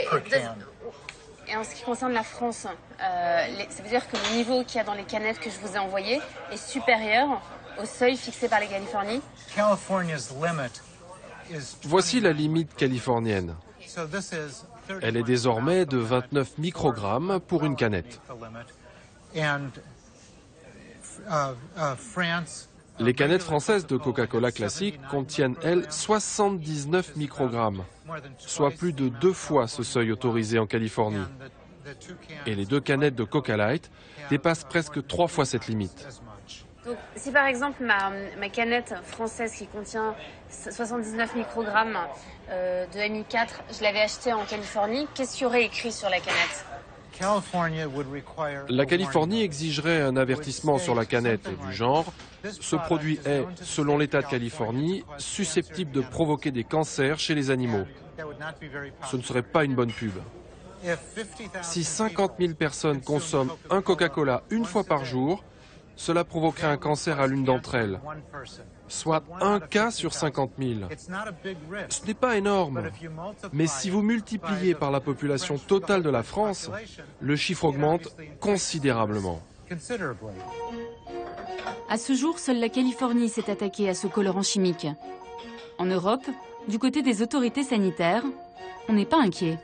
Et en ce qui concerne la France, ça veut dire que le niveau qu'il y a dans les canettes que je vous ai envoyées est supérieur au seuil fixé par la Californie? Voici la limite californienne. Elle est désormais de 29 microgrammes pour une canette. Les canettes françaises de Coca-Cola classique contiennent, elles, 79 microgrammes, soit plus de 2 fois ce seuil autorisé en Californie. Et les 2 canettes de Coca Light dépassent presque 3 fois cette limite. Donc, si par exemple ma canette française qui contient 79 microgrammes de MI4, je l'avais achetée en Californie, qu'est-ce qu'il y aurait écrit sur la canette? La Californie exigerait un avertissement sur la canette du genre « Ce produit est, selon l'État de Californie, susceptible de provoquer des cancers chez les animaux ». Ce ne serait pas une bonne pub. Si 50 000 personnes consomment un Coca-Cola une fois par jour, cela provoquerait un cancer à l'une d'entre elles, soit un cas sur 50 000. Ce n'est pas énorme, mais si vous multipliez par la population totale de la France, le chiffre augmente considérablement. À ce jour, seule la Californie s'est attaquée à ce colorant chimique. En Europe, du côté des autorités sanitaires, on n'est pas inquiet.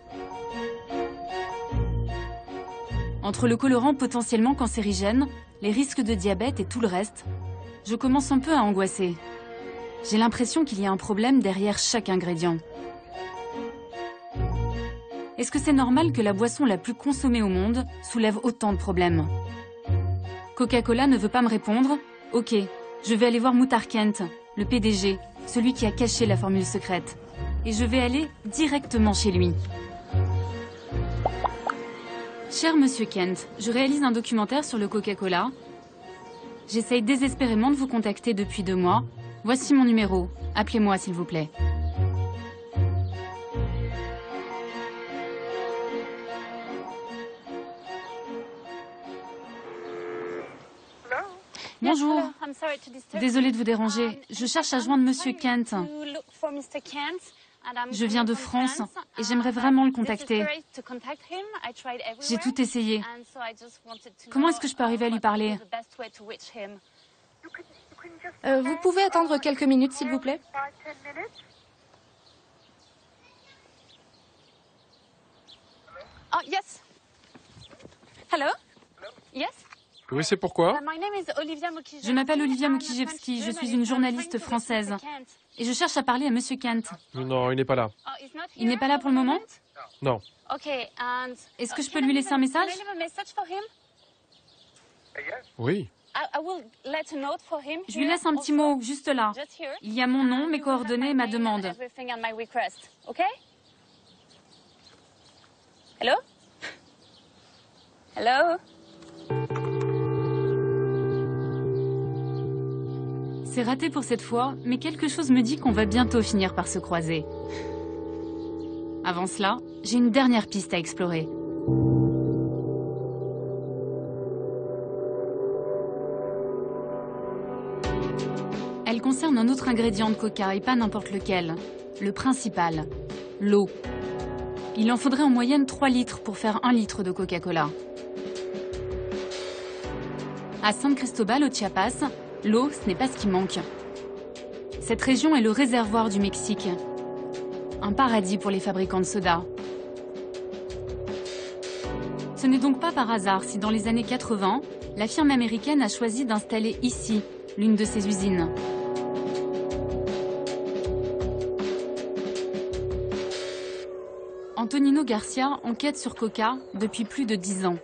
Entre le colorant potentiellement cancérigène, les risques de diabète et tout le reste, je commence un peu à angoisser. J'ai l'impression qu'il y a un problème derrière chaque ingrédient. Est-ce que c'est normal que la boisson la plus consommée au monde soulève autant de problèmes? Coca-Cola ne veut pas me répondre? Ok, je vais aller voir Muhtar Kent, le PDG, celui qui a caché la formule secrète. Et je vais aller directement chez lui. Cher Monsieur Kent, je réalise un documentaire sur le Coca-Cola. J'essaye désespérément de vous contacter depuis 2 mois. Voici mon numéro. Appelez-moi s'il vous plaît. Bonjour. Désolée de vous déranger. Je cherche à joindre Monsieur Kent. Je viens de France et j'aimerais vraiment le contacter. J'ai tout essayé. Comment est-ce que je peux arriver à lui parler? Vous pouvez attendre quelques minutes, s'il vous plaît? Oh, yes. Hello? Yes? Oui, c'est pourquoi? Je m'appelle Olivia Mukijevski, je suis une journaliste française. Et je cherche à parler à Monsieur Kent. Non, il n'est pas là. Il n'est pas là pour le moment? Non. Est-ce que je peux lui laisser un message? Oui. Je lui laisse un petit mot, juste là. Il y a mon nom, mes coordonnées et ma demande. Hello? Hello? C'est raté pour cette fois, mais quelque chose me dit qu'on va bientôt finir par se croiser. Avant cela, j'ai une dernière piste à explorer. Elle concerne un autre ingrédient de Coca et pas n'importe lequel. Le principal, l'eau. Il en faudrait en moyenne 3 litres pour faire 1 litre de Coca-Cola. À San Cristobal, au Chiapas, l'eau, ce n'est pas ce qui manque. Cette région est le réservoir du Mexique. Un paradis pour les fabricants de soda. Ce n'est donc pas par hasard si dans les années 80, la firme américaine a choisi d'installer ici l'une de ses usines. Antonino Garcia enquête sur Coca depuis plus de 10 ans.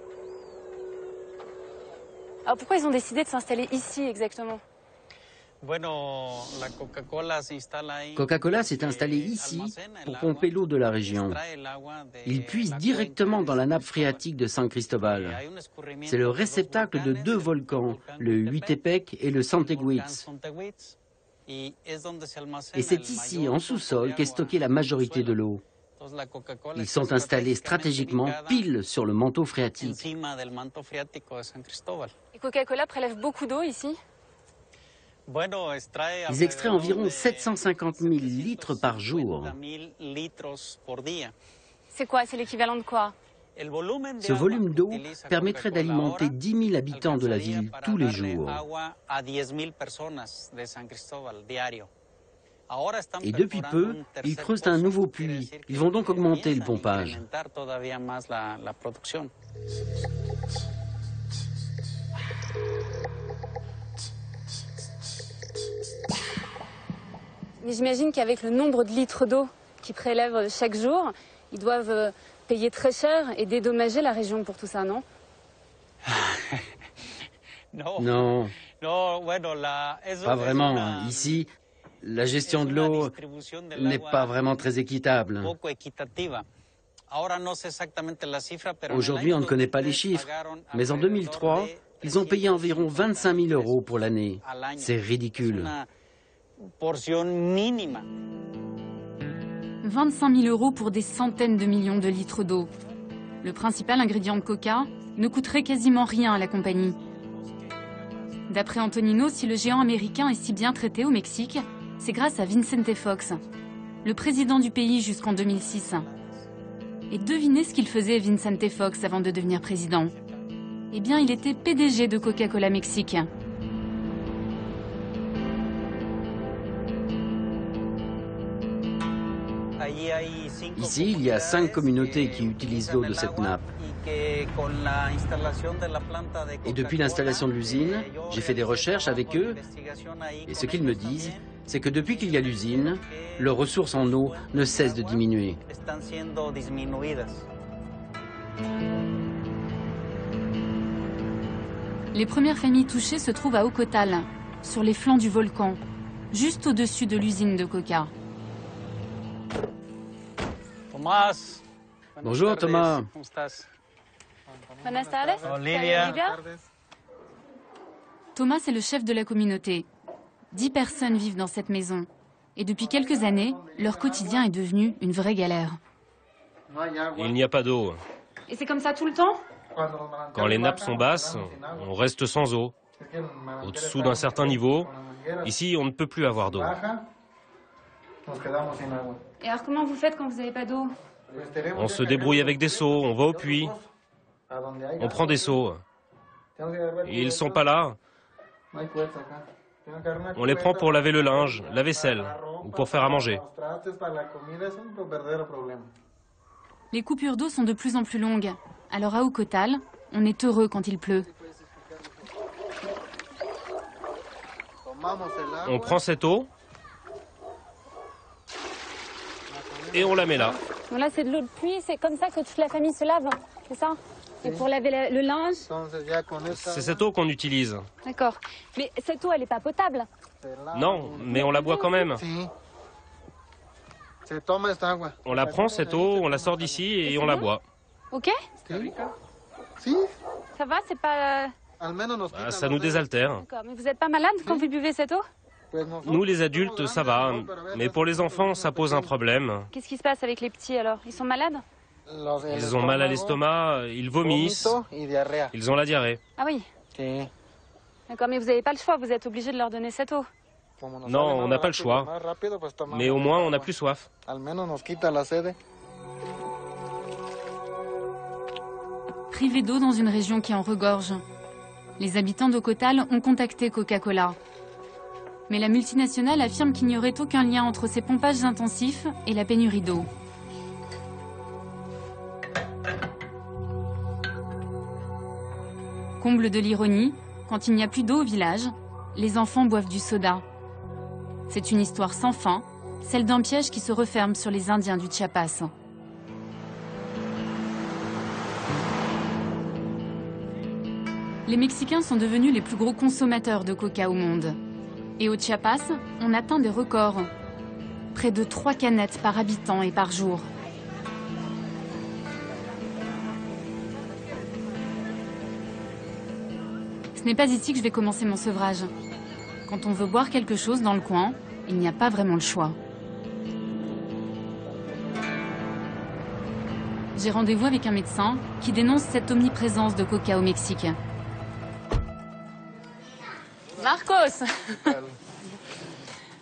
Alors pourquoi ils ont décidé de s'installer ici exactement? Coca-Cola s'est installé ici pour pomper l'eau de la région. Ils puisent directement dans la nappe phréatique de San Cristobal. C'est le réceptacle de 2 volcans, le Huitepec et le Santeguitz. Et c'est ici, en sous-sol, qu'est stockée la majorité de l'eau. Ils sont installés stratégiquement pile sur le manteau phréatique. Et Coca-Cola prélève beaucoup d'eau ici? Ils extraient environ 750 000 litres par jour. C'est quoi? C'est l'équivalent de quoi? Ce volume d'eau permettrait d'alimenter 10 000 habitants de la ville tous les jours. Et depuis peu, ils creusent un nouveau puits. Ils vont donc augmenter le pompage. Mais j'imagine qu'avec le nombre de litres d'eau qu'ils prélèvent chaque jour, ils doivent payer très cher et dédommager la région pour tout ça, non? Non, pas vraiment. Ici, la gestion de l'eau n'est pas vraiment très équitable. Aujourd'hui, on ne connaît pas les chiffres, mais en 2003, ils ont payé environ 25 000 € pour l'année. C'est ridicule. 25 000 € pour des centaines de millions de litres d'eau. Le principal ingrédient de Coca ne coûterait quasiment rien à la compagnie. D'après Antonino, si le géant américain est si bien traité au Mexique, c'est grâce à Vicente Fox, le président du pays jusqu'en 2006. Et devinez ce qu'il faisait Vicente Fox avant de devenir président. Eh bien, il était PDG de Coca-Cola Mexique. Ici, il y a 5 communautés qui utilisent l'eau de cette nappe. Et depuis l'installation de l'usine, j'ai fait des recherches avec eux. Et ce qu'ils me disent, c'est que depuis qu'il y a l'usine, leurs ressources en eau ne cessent de diminuer. Les premières familles touchées se trouvent à Ocotal, sur les flancs du volcan, juste au-dessus de l'usine de Coca. Bonjour Thomas. Buenas tardes. Olivia. Thomas est le chef de la communauté. 10 personnes vivent dans cette maison. Et depuis quelques années, leur quotidien est devenu une vraie galère. Il n'y a pas d'eau. Et c'est comme ça tout le temps? Quand les nappes sont basses, on reste sans eau. Au-dessous d'un certain niveau, ici, on ne peut plus avoir d'eau. Et alors comment vous faites quand vous n'avez pas d'eau? On se débrouille avec des seaux, on va au puits. On prend des seaux. Ils ne sont pas là. On les prend pour laver le linge, la vaisselle, ou pour faire à manger. Les coupures d'eau sont de plus en plus longues. Alors à Ocotal, on est heureux quand il pleut. On prend cette eau et on la met là. Bon, là, c'est de l'eau de pluie, c'est comme ça que toute la famille se lave, c'est ça? Et pour laver le linge? C'est cette eau qu'on utilise. D'accord. Mais cette eau, elle n'est pas potable? Non, mais on la boit quand même. On la prend, cette eau, on la sort d'ici et on la boit. Ok? Ça va, c'est pas... Ça nous désaltère. D'accord, mais vous n'êtes pas malade quand vous buvez cette eau? Nous, les adultes, ça va. Mais pour les enfants, ça pose un problème. Qu'est-ce qui se passe avec les petits, alors? Ils sont malades? Ils ont mal à l'estomac, ils vomissent, ils ont la diarrhée. Ah oui? D'accord, mais vous n'avez pas le choix, vous êtes obligé de leur donner cette eau. Non, on n'a pas le choix. Mais au moins, on n'a plus soif. Privés d'eau dans une région qui en regorge. Les habitants d'Ocotal ont contacté Coca-Cola. Mais la multinationale affirme qu'il n'y aurait aucun lien entre ces pompages intensifs et la pénurie d'eau. Comble de l'ironie, quand il n'y a plus d'eau au village, les enfants boivent du soda. C'est une histoire sans fin, celle d'un piège qui se referme sur les Indiens du Chiapas. Les Mexicains sont devenus les plus gros consommateurs de coca au monde. Et au Chiapas, on atteint des records. Près de 3 canettes par habitant et par jour. Ce n'est pas ici que je vais commencer mon sevrage. Quand on veut boire quelque chose dans le coin, il n'y a pas vraiment le choix. J'ai rendez-vous avec un médecin qui dénonce cette omniprésence de coca au Mexique. Marcos!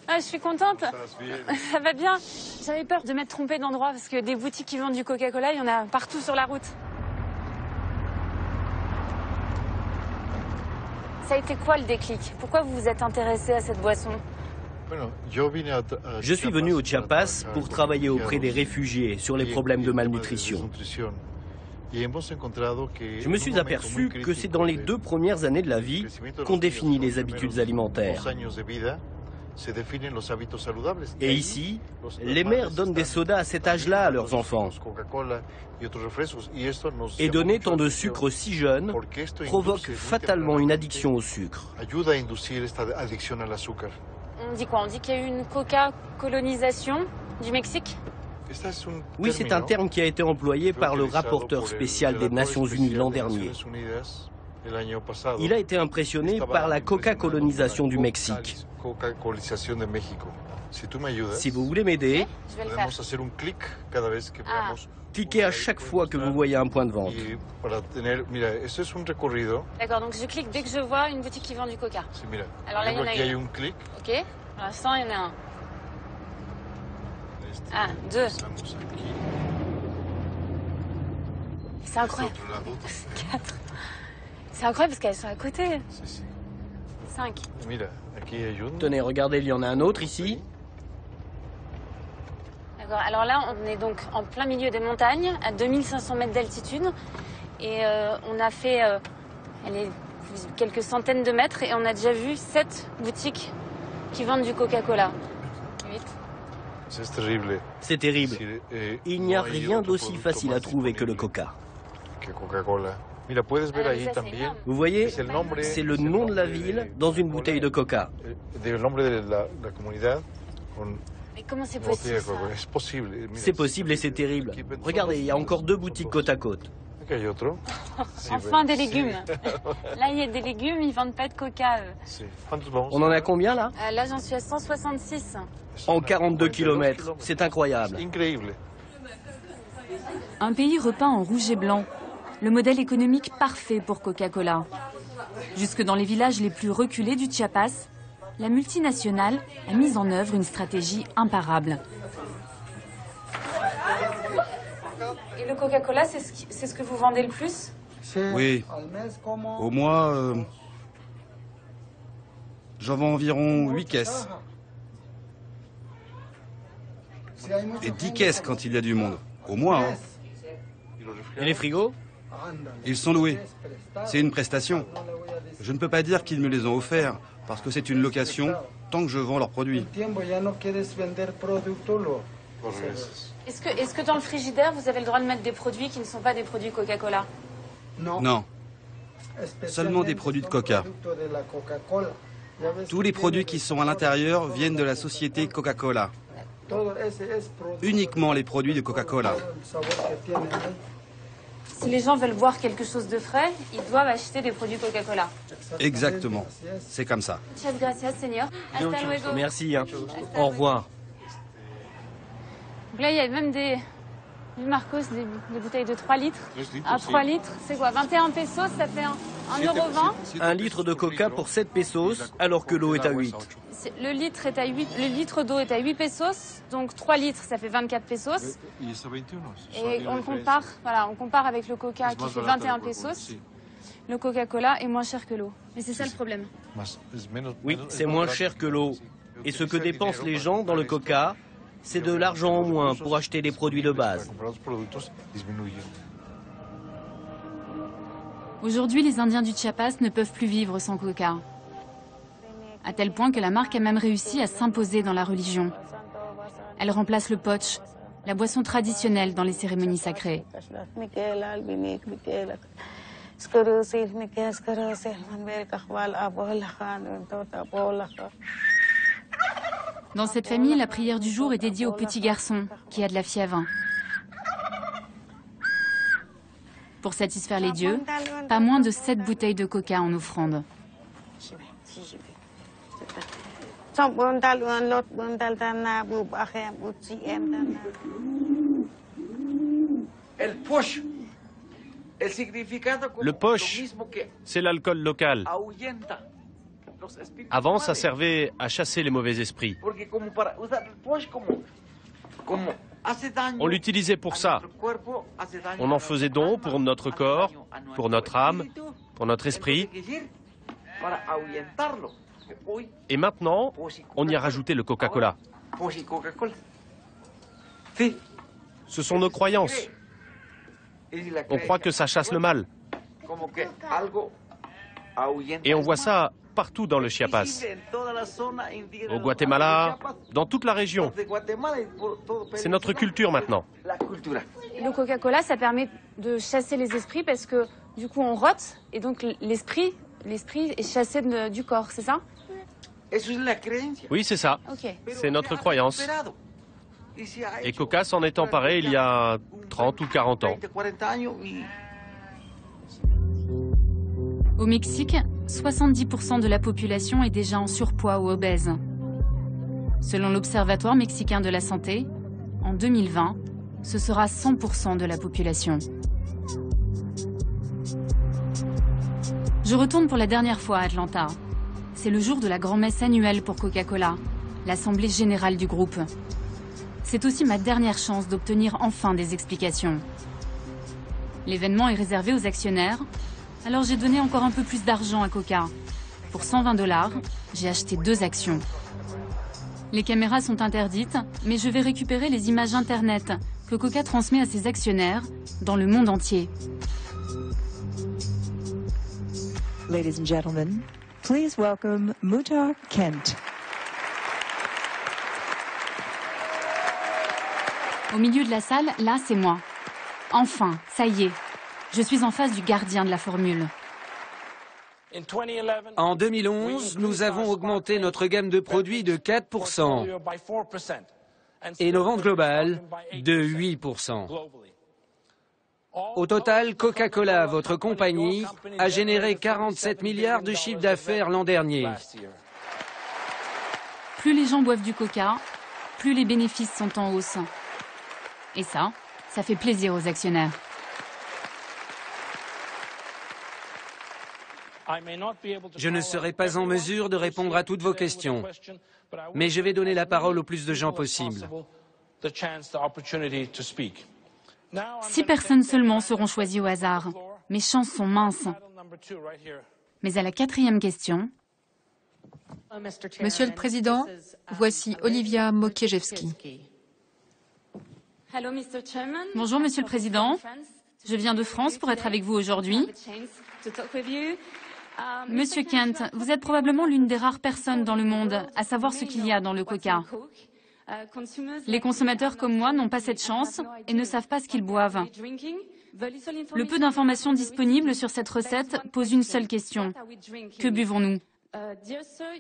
Ah, je suis contente. Ça va bien. J'avais peur de m'être trompée d'endroit parce que des boutiques qui vendent du Coca-Cola, il y en a partout sur la route. Ça a été quoi le déclic? Pourquoi vous vous êtes intéressé à cette boisson? Je suis venu au Chiapas pour travailler auprès des réfugiés sur les problèmes de malnutrition. Je me suis aperçu que c'est dans les 2 premières années de la vie qu'on définit les habitudes alimentaires. Et ici, les mères donnent des sodas à cet âge-là à leurs enfants. Et donner tant de sucre si jeune provoque fatalement une addiction au sucre. On dit quoi? On dit qu'il y a eu une coca-colonisation du Mexique? Oui, c'est un terme qui a été employé par le rapporteur spécial des Nations Unies l'an dernier. Il a été impressionné par la coca-colonisation du Mexique. Si vous voulez m'aider, cliquez à chaque fois que vous voyez un point de vente. D'accord, donc je clique dès que je vois une boutique qui vend du coca. Alors là, il y en a une. Ok, pour l'instant, il y en a un. Ah, 2. C'est incroyable. 4. C'est incroyable parce qu'elles sont à côté. 5. Tenez, regardez, il y en a un autre ici. D'accord, alors là, on est donc en plein milieu des montagnes, à 2500 mètres d'altitude. Et on a fait quelques centaines de mètres et on a déjà vu 7 boutiques qui vendent du Coca-Cola. 8. C'est terrible. Il n'y a rien d'aussi facile à trouver que le coca. Vous voyez, c'est le nom de la ville dans une bouteille de coca. Mais comment c'est possible ça? C'est possible et c'est terrible. Regardez, il y a encore 2 boutiques côte à côte. Enfin des légumes. Là, il y a des légumes, ils vendent pas de coca. On en a combien là? Là, j'en suis à 166. En 42 km, c'est incroyable. Un pays repeint en rouge et blanc. Le modèle économique parfait pour Coca-Cola. Jusque dans les villages les plus reculés du Chiapas, la multinationale a mis en œuvre une stratégie imparable. Et le Coca-Cola, c'est ce que vous vendez le plus? Oui. Au mois, j'en vends environ 8 caisses. Et 10 caisses quand il y a du monde. Au mois, hein. Et les frigos? Ils sont loués. C'est une prestation. Je ne peux pas dire qu'ils me les ont offerts, parce que c'est une location tant que je vends leurs produits. Est-ce que dans le frigidaire, vous avez le droit de mettre des produits qui ne sont pas des produits Coca-Cola? Non. Seulement des produits de Coca. Tous les produits qui sont à l'intérieur viennent de la société Coca-Cola. Uniquement les produits de Coca-Cola. Si les gens veulent boire quelque chose de frais, ils doivent acheter des produits Coca-Cola. Exactement. C'est comme ça. Muchas gracias, señor. Hasta luego. Merci. Au revoir. Donc là, il y a même des Marcos, des bouteilles de 3 litres. À 3 litres, c'est quoi? 21 pesos, ça fait 1,20 €. 1 litre de coca pour 7 pesos, alors que l'eau est à 8. Le litre d'eau est à 8 pesos, donc 3 litres, ça fait 24 pesos. Et on compare avec le coca qui fait 21 pesos. Le Coca-Cola est moins cher que l'eau. Mais c'est ça le problème. Oui, c'est moins cher que l'eau. Et ce que dépensent les gens dans le coca, c'est de l'argent en moins pour acheter les produits de base. Aujourd'hui, les Indiens du Chiapas ne peuvent plus vivre sans coca. À tel point que la marque a même réussi à s'imposer dans la religion. Elle remplace le potch, la boisson traditionnelle dans les cérémonies sacrées. Dans cette famille, la prière du jour est dédiée au petit garçon qui a de la fièvre. Pour satisfaire les dieux, pas moins de 7 bouteilles de coca en offrande. Le posh, c'est l'alcool local. Avant, ça servait à chasser les mauvais esprits. On l'utilisait pour ça. On en faisait don pour notre corps, pour notre âme, pour notre esprit. Et maintenant, on y a rajouté le Coca-Cola. Ce sont nos croyances. On croit que ça chasse le mal. Et on voit ça partout dans le Chiapas. Au Guatemala, dans toute la région. C'est notre culture maintenant. Le Coca-Cola, ça permet de chasser les esprits parce que du coup on rote et donc l'esprit est chassé du corps, c'est ça? Oui, c'est ça. Okay. C'est notre croyance. Et Coca s'en est emparé il y a 30 ou 40 ans. Au Mexique, 70% de la population est déjà en surpoids ou obèse. Selon l'Observatoire mexicain de la santé, en 2020, ce sera 100% de la population. Je retourne pour la dernière fois à Atlanta. C'est le jour de la grand-messe annuelle pour Coca-Cola, l'assemblée générale du groupe. C'est aussi ma dernière chance d'obtenir enfin des explications. L'événement est réservé aux actionnaires, alors j'ai donné encore un peu plus d'argent à Coca. Pour 120 $, j'ai acheté 2 actions. Les caméras sont interdites, mais je vais récupérer les images Internet que Coca transmet à ses actionnaires dans le monde entier. Ladies and gentlemen, please welcome Muhtar Kent. Au milieu de la salle, là, c'est moi. Enfin, ça y est. Je suis en face du gardien de la formule. En 2011, nous avons augmenté notre gamme de produits de 4% et nos ventes globales de 8%. Au total, Coca-Cola, votre compagnie, a généré 47 milliards de chiffre d'affaires l'an dernier. Plus les gens boivent du coca, plus les bénéfices sont en hausse. Et ça fait plaisir aux actionnaires. Je ne serai pas en mesure de répondre à toutes vos questions, mais je vais donner la parole au plus de gens possible. 6 personnes seulement seront choisies au hasard. Mes chances sont minces. Mais à la 4e question... Monsieur le Président, voici Olivia Mokiejewski. Bonjour, Monsieur le Président. Je viens de France pour être avec vous aujourd'hui. Monsieur Kent, vous êtes probablement l'une des rares personnes dans le monde à savoir ce qu'il y a dans le coca. Les consommateurs comme moi n'ont pas cette chance et ne savent pas ce qu'ils boivent. Le peu d'informations disponibles sur cette recette pose une seule question. Que buvons-nous?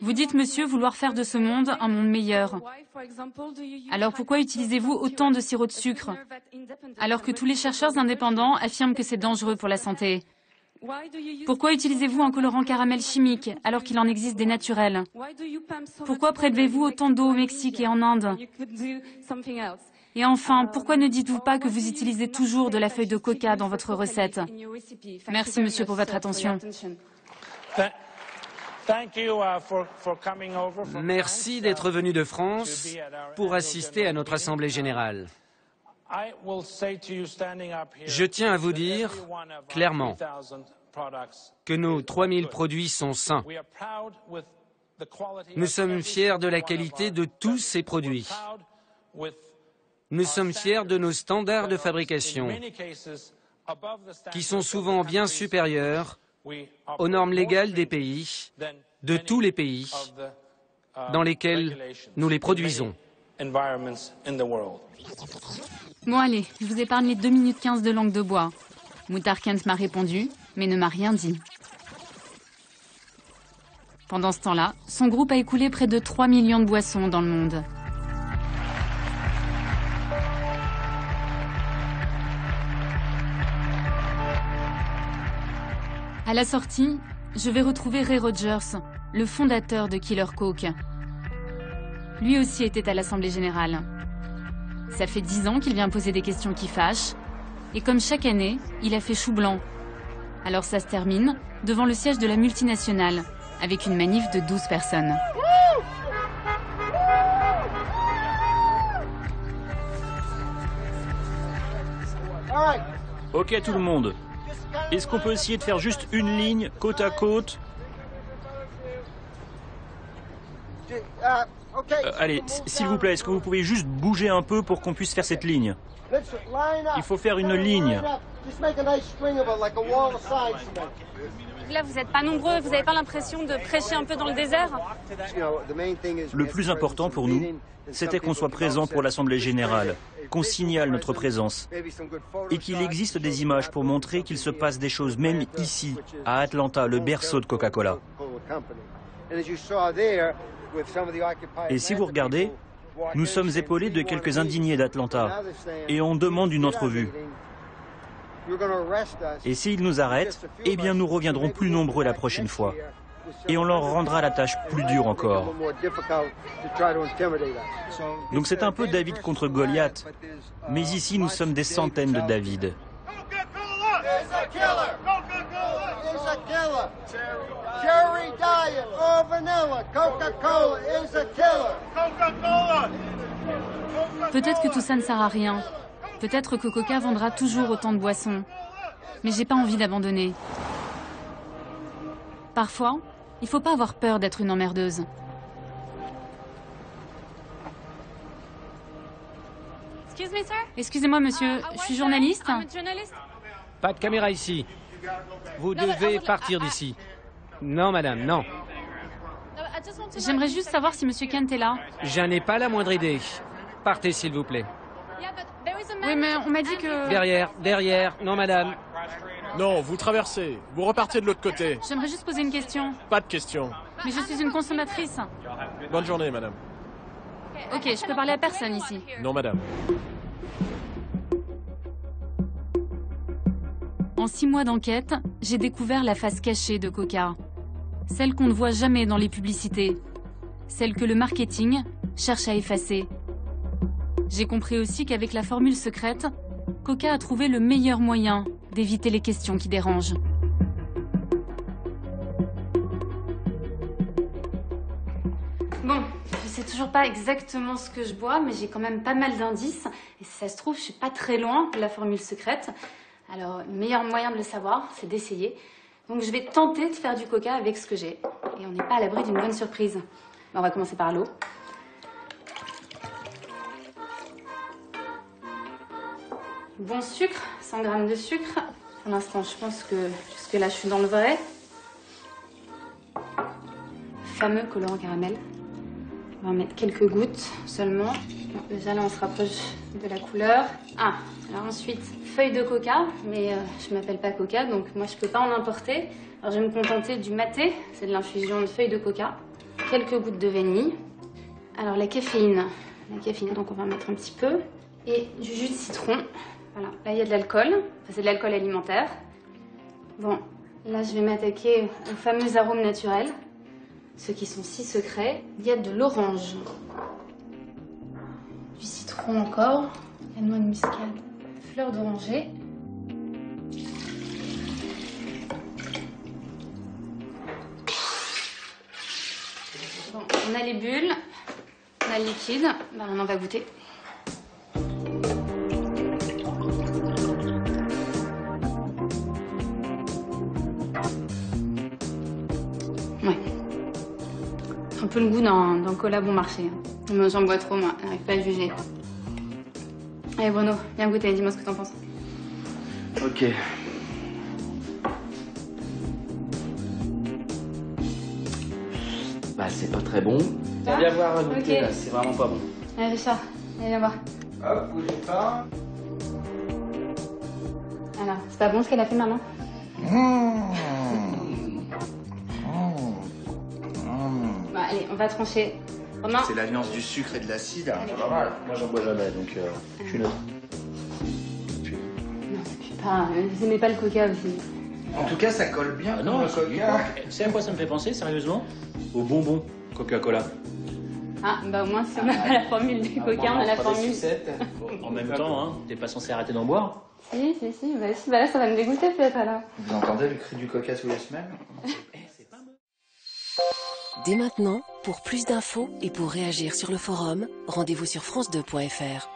Vous dites, monsieur, vouloir faire de ce monde un monde meilleur. Alors pourquoi utilisez-vous autant de sirop de sucre, alors que tous les chercheurs indépendants affirment que c'est dangereux pour la santé? Pourquoi utilisez-vous un colorant caramel chimique, alors qu'il en existe des naturels? Pourquoi prélevez-vous autant d'eau au Mexique et en Inde? Et enfin, pourquoi ne dites-vous pas que vous utilisez toujours de la feuille de coca dans votre recette? Merci, monsieur, pour votre attention. Merci d'être venu de France pour assister à notre Assemblée générale. Je tiens à vous dire clairement que nos 3000 produits sont sains. Nous sommes fiers de la qualité de tous ces produits. Nous sommes fiers de nos standards de fabrication, qui sont souvent bien supérieurs aux normes légales des pays, de tous les pays dans lesquels nous les produisons. Bon allez, je vous épargne les 2 minutes 15 de langue de bois. Muhtar Kent m'a répondu, mais ne m'a rien dit. Pendant ce temps-là, son groupe a écoulé près de 3 millions de boissons dans le monde. À la sortie, je vais retrouver Ray Rogers, le fondateur de Killer Coke. Lui aussi était à l'Assemblée Générale. Ça fait 10 ans qu'il vient poser des questions qui fâchent, et comme chaque année, il a fait chou blanc. Alors ça se termine devant le siège de la multinationale, avec une manif de 12 personnes. Ok tout le monde, est-ce qu'on peut essayer de faire juste une ligne, côte à côte? Allez, s'il vous plaît, est-ce que vous pouvez juste bouger un peu pour qu'on puisse faire cette ligne? Il faut faire une ligne. Là, vous n'êtes pas nombreux, vous n'avez pas l'impression de prêcher un peu dans le désert? Le plus important pour nous, c'était qu'on soit présent pour l'Assemblée Générale, qu'on signale notre présence, et qu'il existe des images pour montrer qu'il se passe des choses, même ici, à Atlanta, le berceau de Coca-Cola. Et si vous regardez, nous sommes épaulés de quelques indignés d'Atlanta, et on demande une entrevue. Et s'ils nous arrêtent, eh bien nous reviendrons plus nombreux la prochaine fois. Et on leur rendra la tâche plus dure encore. Donc c'est un peu David contre Goliath. Mais ici, nous sommes des centaines de David. Peut-être que tout ça ne sert à rien. Peut-être que Coca vendra toujours autant de boissons. Mais j'ai pas envie d'abandonner. Parfois, il faut pas avoir peur d'être une emmerdeuse. Excusez-moi, monsieur, je suis journaliste. Pas de caméra ici. Vous devez partir d'ici. Non, madame, non. J'aimerais juste savoir si monsieur Kent est là. Je n'ai pas la moindre idée. Partez, s'il vous plaît. Oui, mais on m'a dit que... Derrière. Non, madame. Non, vous traversez. Vous repartez de l'autre côté. J'aimerais juste poser une question. Pas de question. Mais je suis une consommatrice. Bonne journée, madame. Ok, je peux parler à personne ici. Non, madame. En 6 mois d'enquête, j'ai découvert la face cachée de Coca. Celle qu'on ne voit jamais dans les publicités. Celle que le marketing cherche à effacer. J'ai compris aussi qu'avec la formule secrète, Coca a trouvé le meilleur moyen d'éviter les questions qui dérangent. Bon, je sais toujours pas exactement ce que je bois, mais j'ai quand même pas mal d'indices. Et si ça se trouve, je suis pas très loin de la formule secrète. Alors, le meilleur moyen de le savoir, c'est d'essayer. Donc je vais tenter de faire du coca avec ce que j'ai. Et on n'est pas à l'abri d'une bonne surprise. On va commencer par l'eau. Bon sucre, 100 g de sucre. Pour l'instant, je pense que jusque-là, je suis dans le vrai. Fameux colorant caramel. On va en mettre quelques gouttes seulement. Bon, déjà, là, on se rapproche de la couleur. Ah, alors ensuite, feuille de coca. Mais je ne m'appelle pas coca, donc moi, je ne peux pas en importer. Alors, je vais me contenter du maté. C'est de l'infusion de feuilles de coca. Quelques gouttes de vanille. Alors, la caféine. Donc on va en mettre un petit peu. Et du jus de citron. Voilà, là il y a de l'alcool, enfin, c'est de l'alcool alimentaire. Bon, là je vais m'attaquer aux fameux arômes naturels, ceux qui sont si secrets. Il y a de l'orange, du citron encore, la noix de muscade, fleur d'oranger. Bon, on a les bulles, on a le liquide, ben, on en va goûter. Ouais. Un peu le goût d'un cola bon marché. J'en bois trop, moi. J'arrive pas à juger. Allez, Bruno, viens goûter. Dis-moi ce que t'en penses. Ok. Bah, c'est pas très bon. Viens voir goûter, okay. Là. C'est vraiment pas bon. Allez, Richard. Allez, viens voir. Hop, bougez pas. Alors, c'est pas bon ce qu'elle a fait, maman? Bon, allez, on va trancher. Romain. C'est l'alliance du sucre et de l'acide, hein, c'est pas mal. Moi, j'en bois jamais, donc je suis neutre. Non, ça pue pas. Vous aimez pas le coca aussi? En tout cas, ça colle bien. Non, le coca. Tu sais à quoi ça me fait penser, sérieusement? Aux bonbons Coca-Cola. Ah, bah au moins, si on n'a pas la formule du coca, on a la formule. En même temps, hein, t'es pas censé arrêter d'en boire? Si, bah là, ça va me dégoûter peut-être alors. Vous entendez le cri du coca tous les semaines? Dès maintenant, pour plus d'infos et pour réagir sur le forum, rendez-vous sur france2.fr.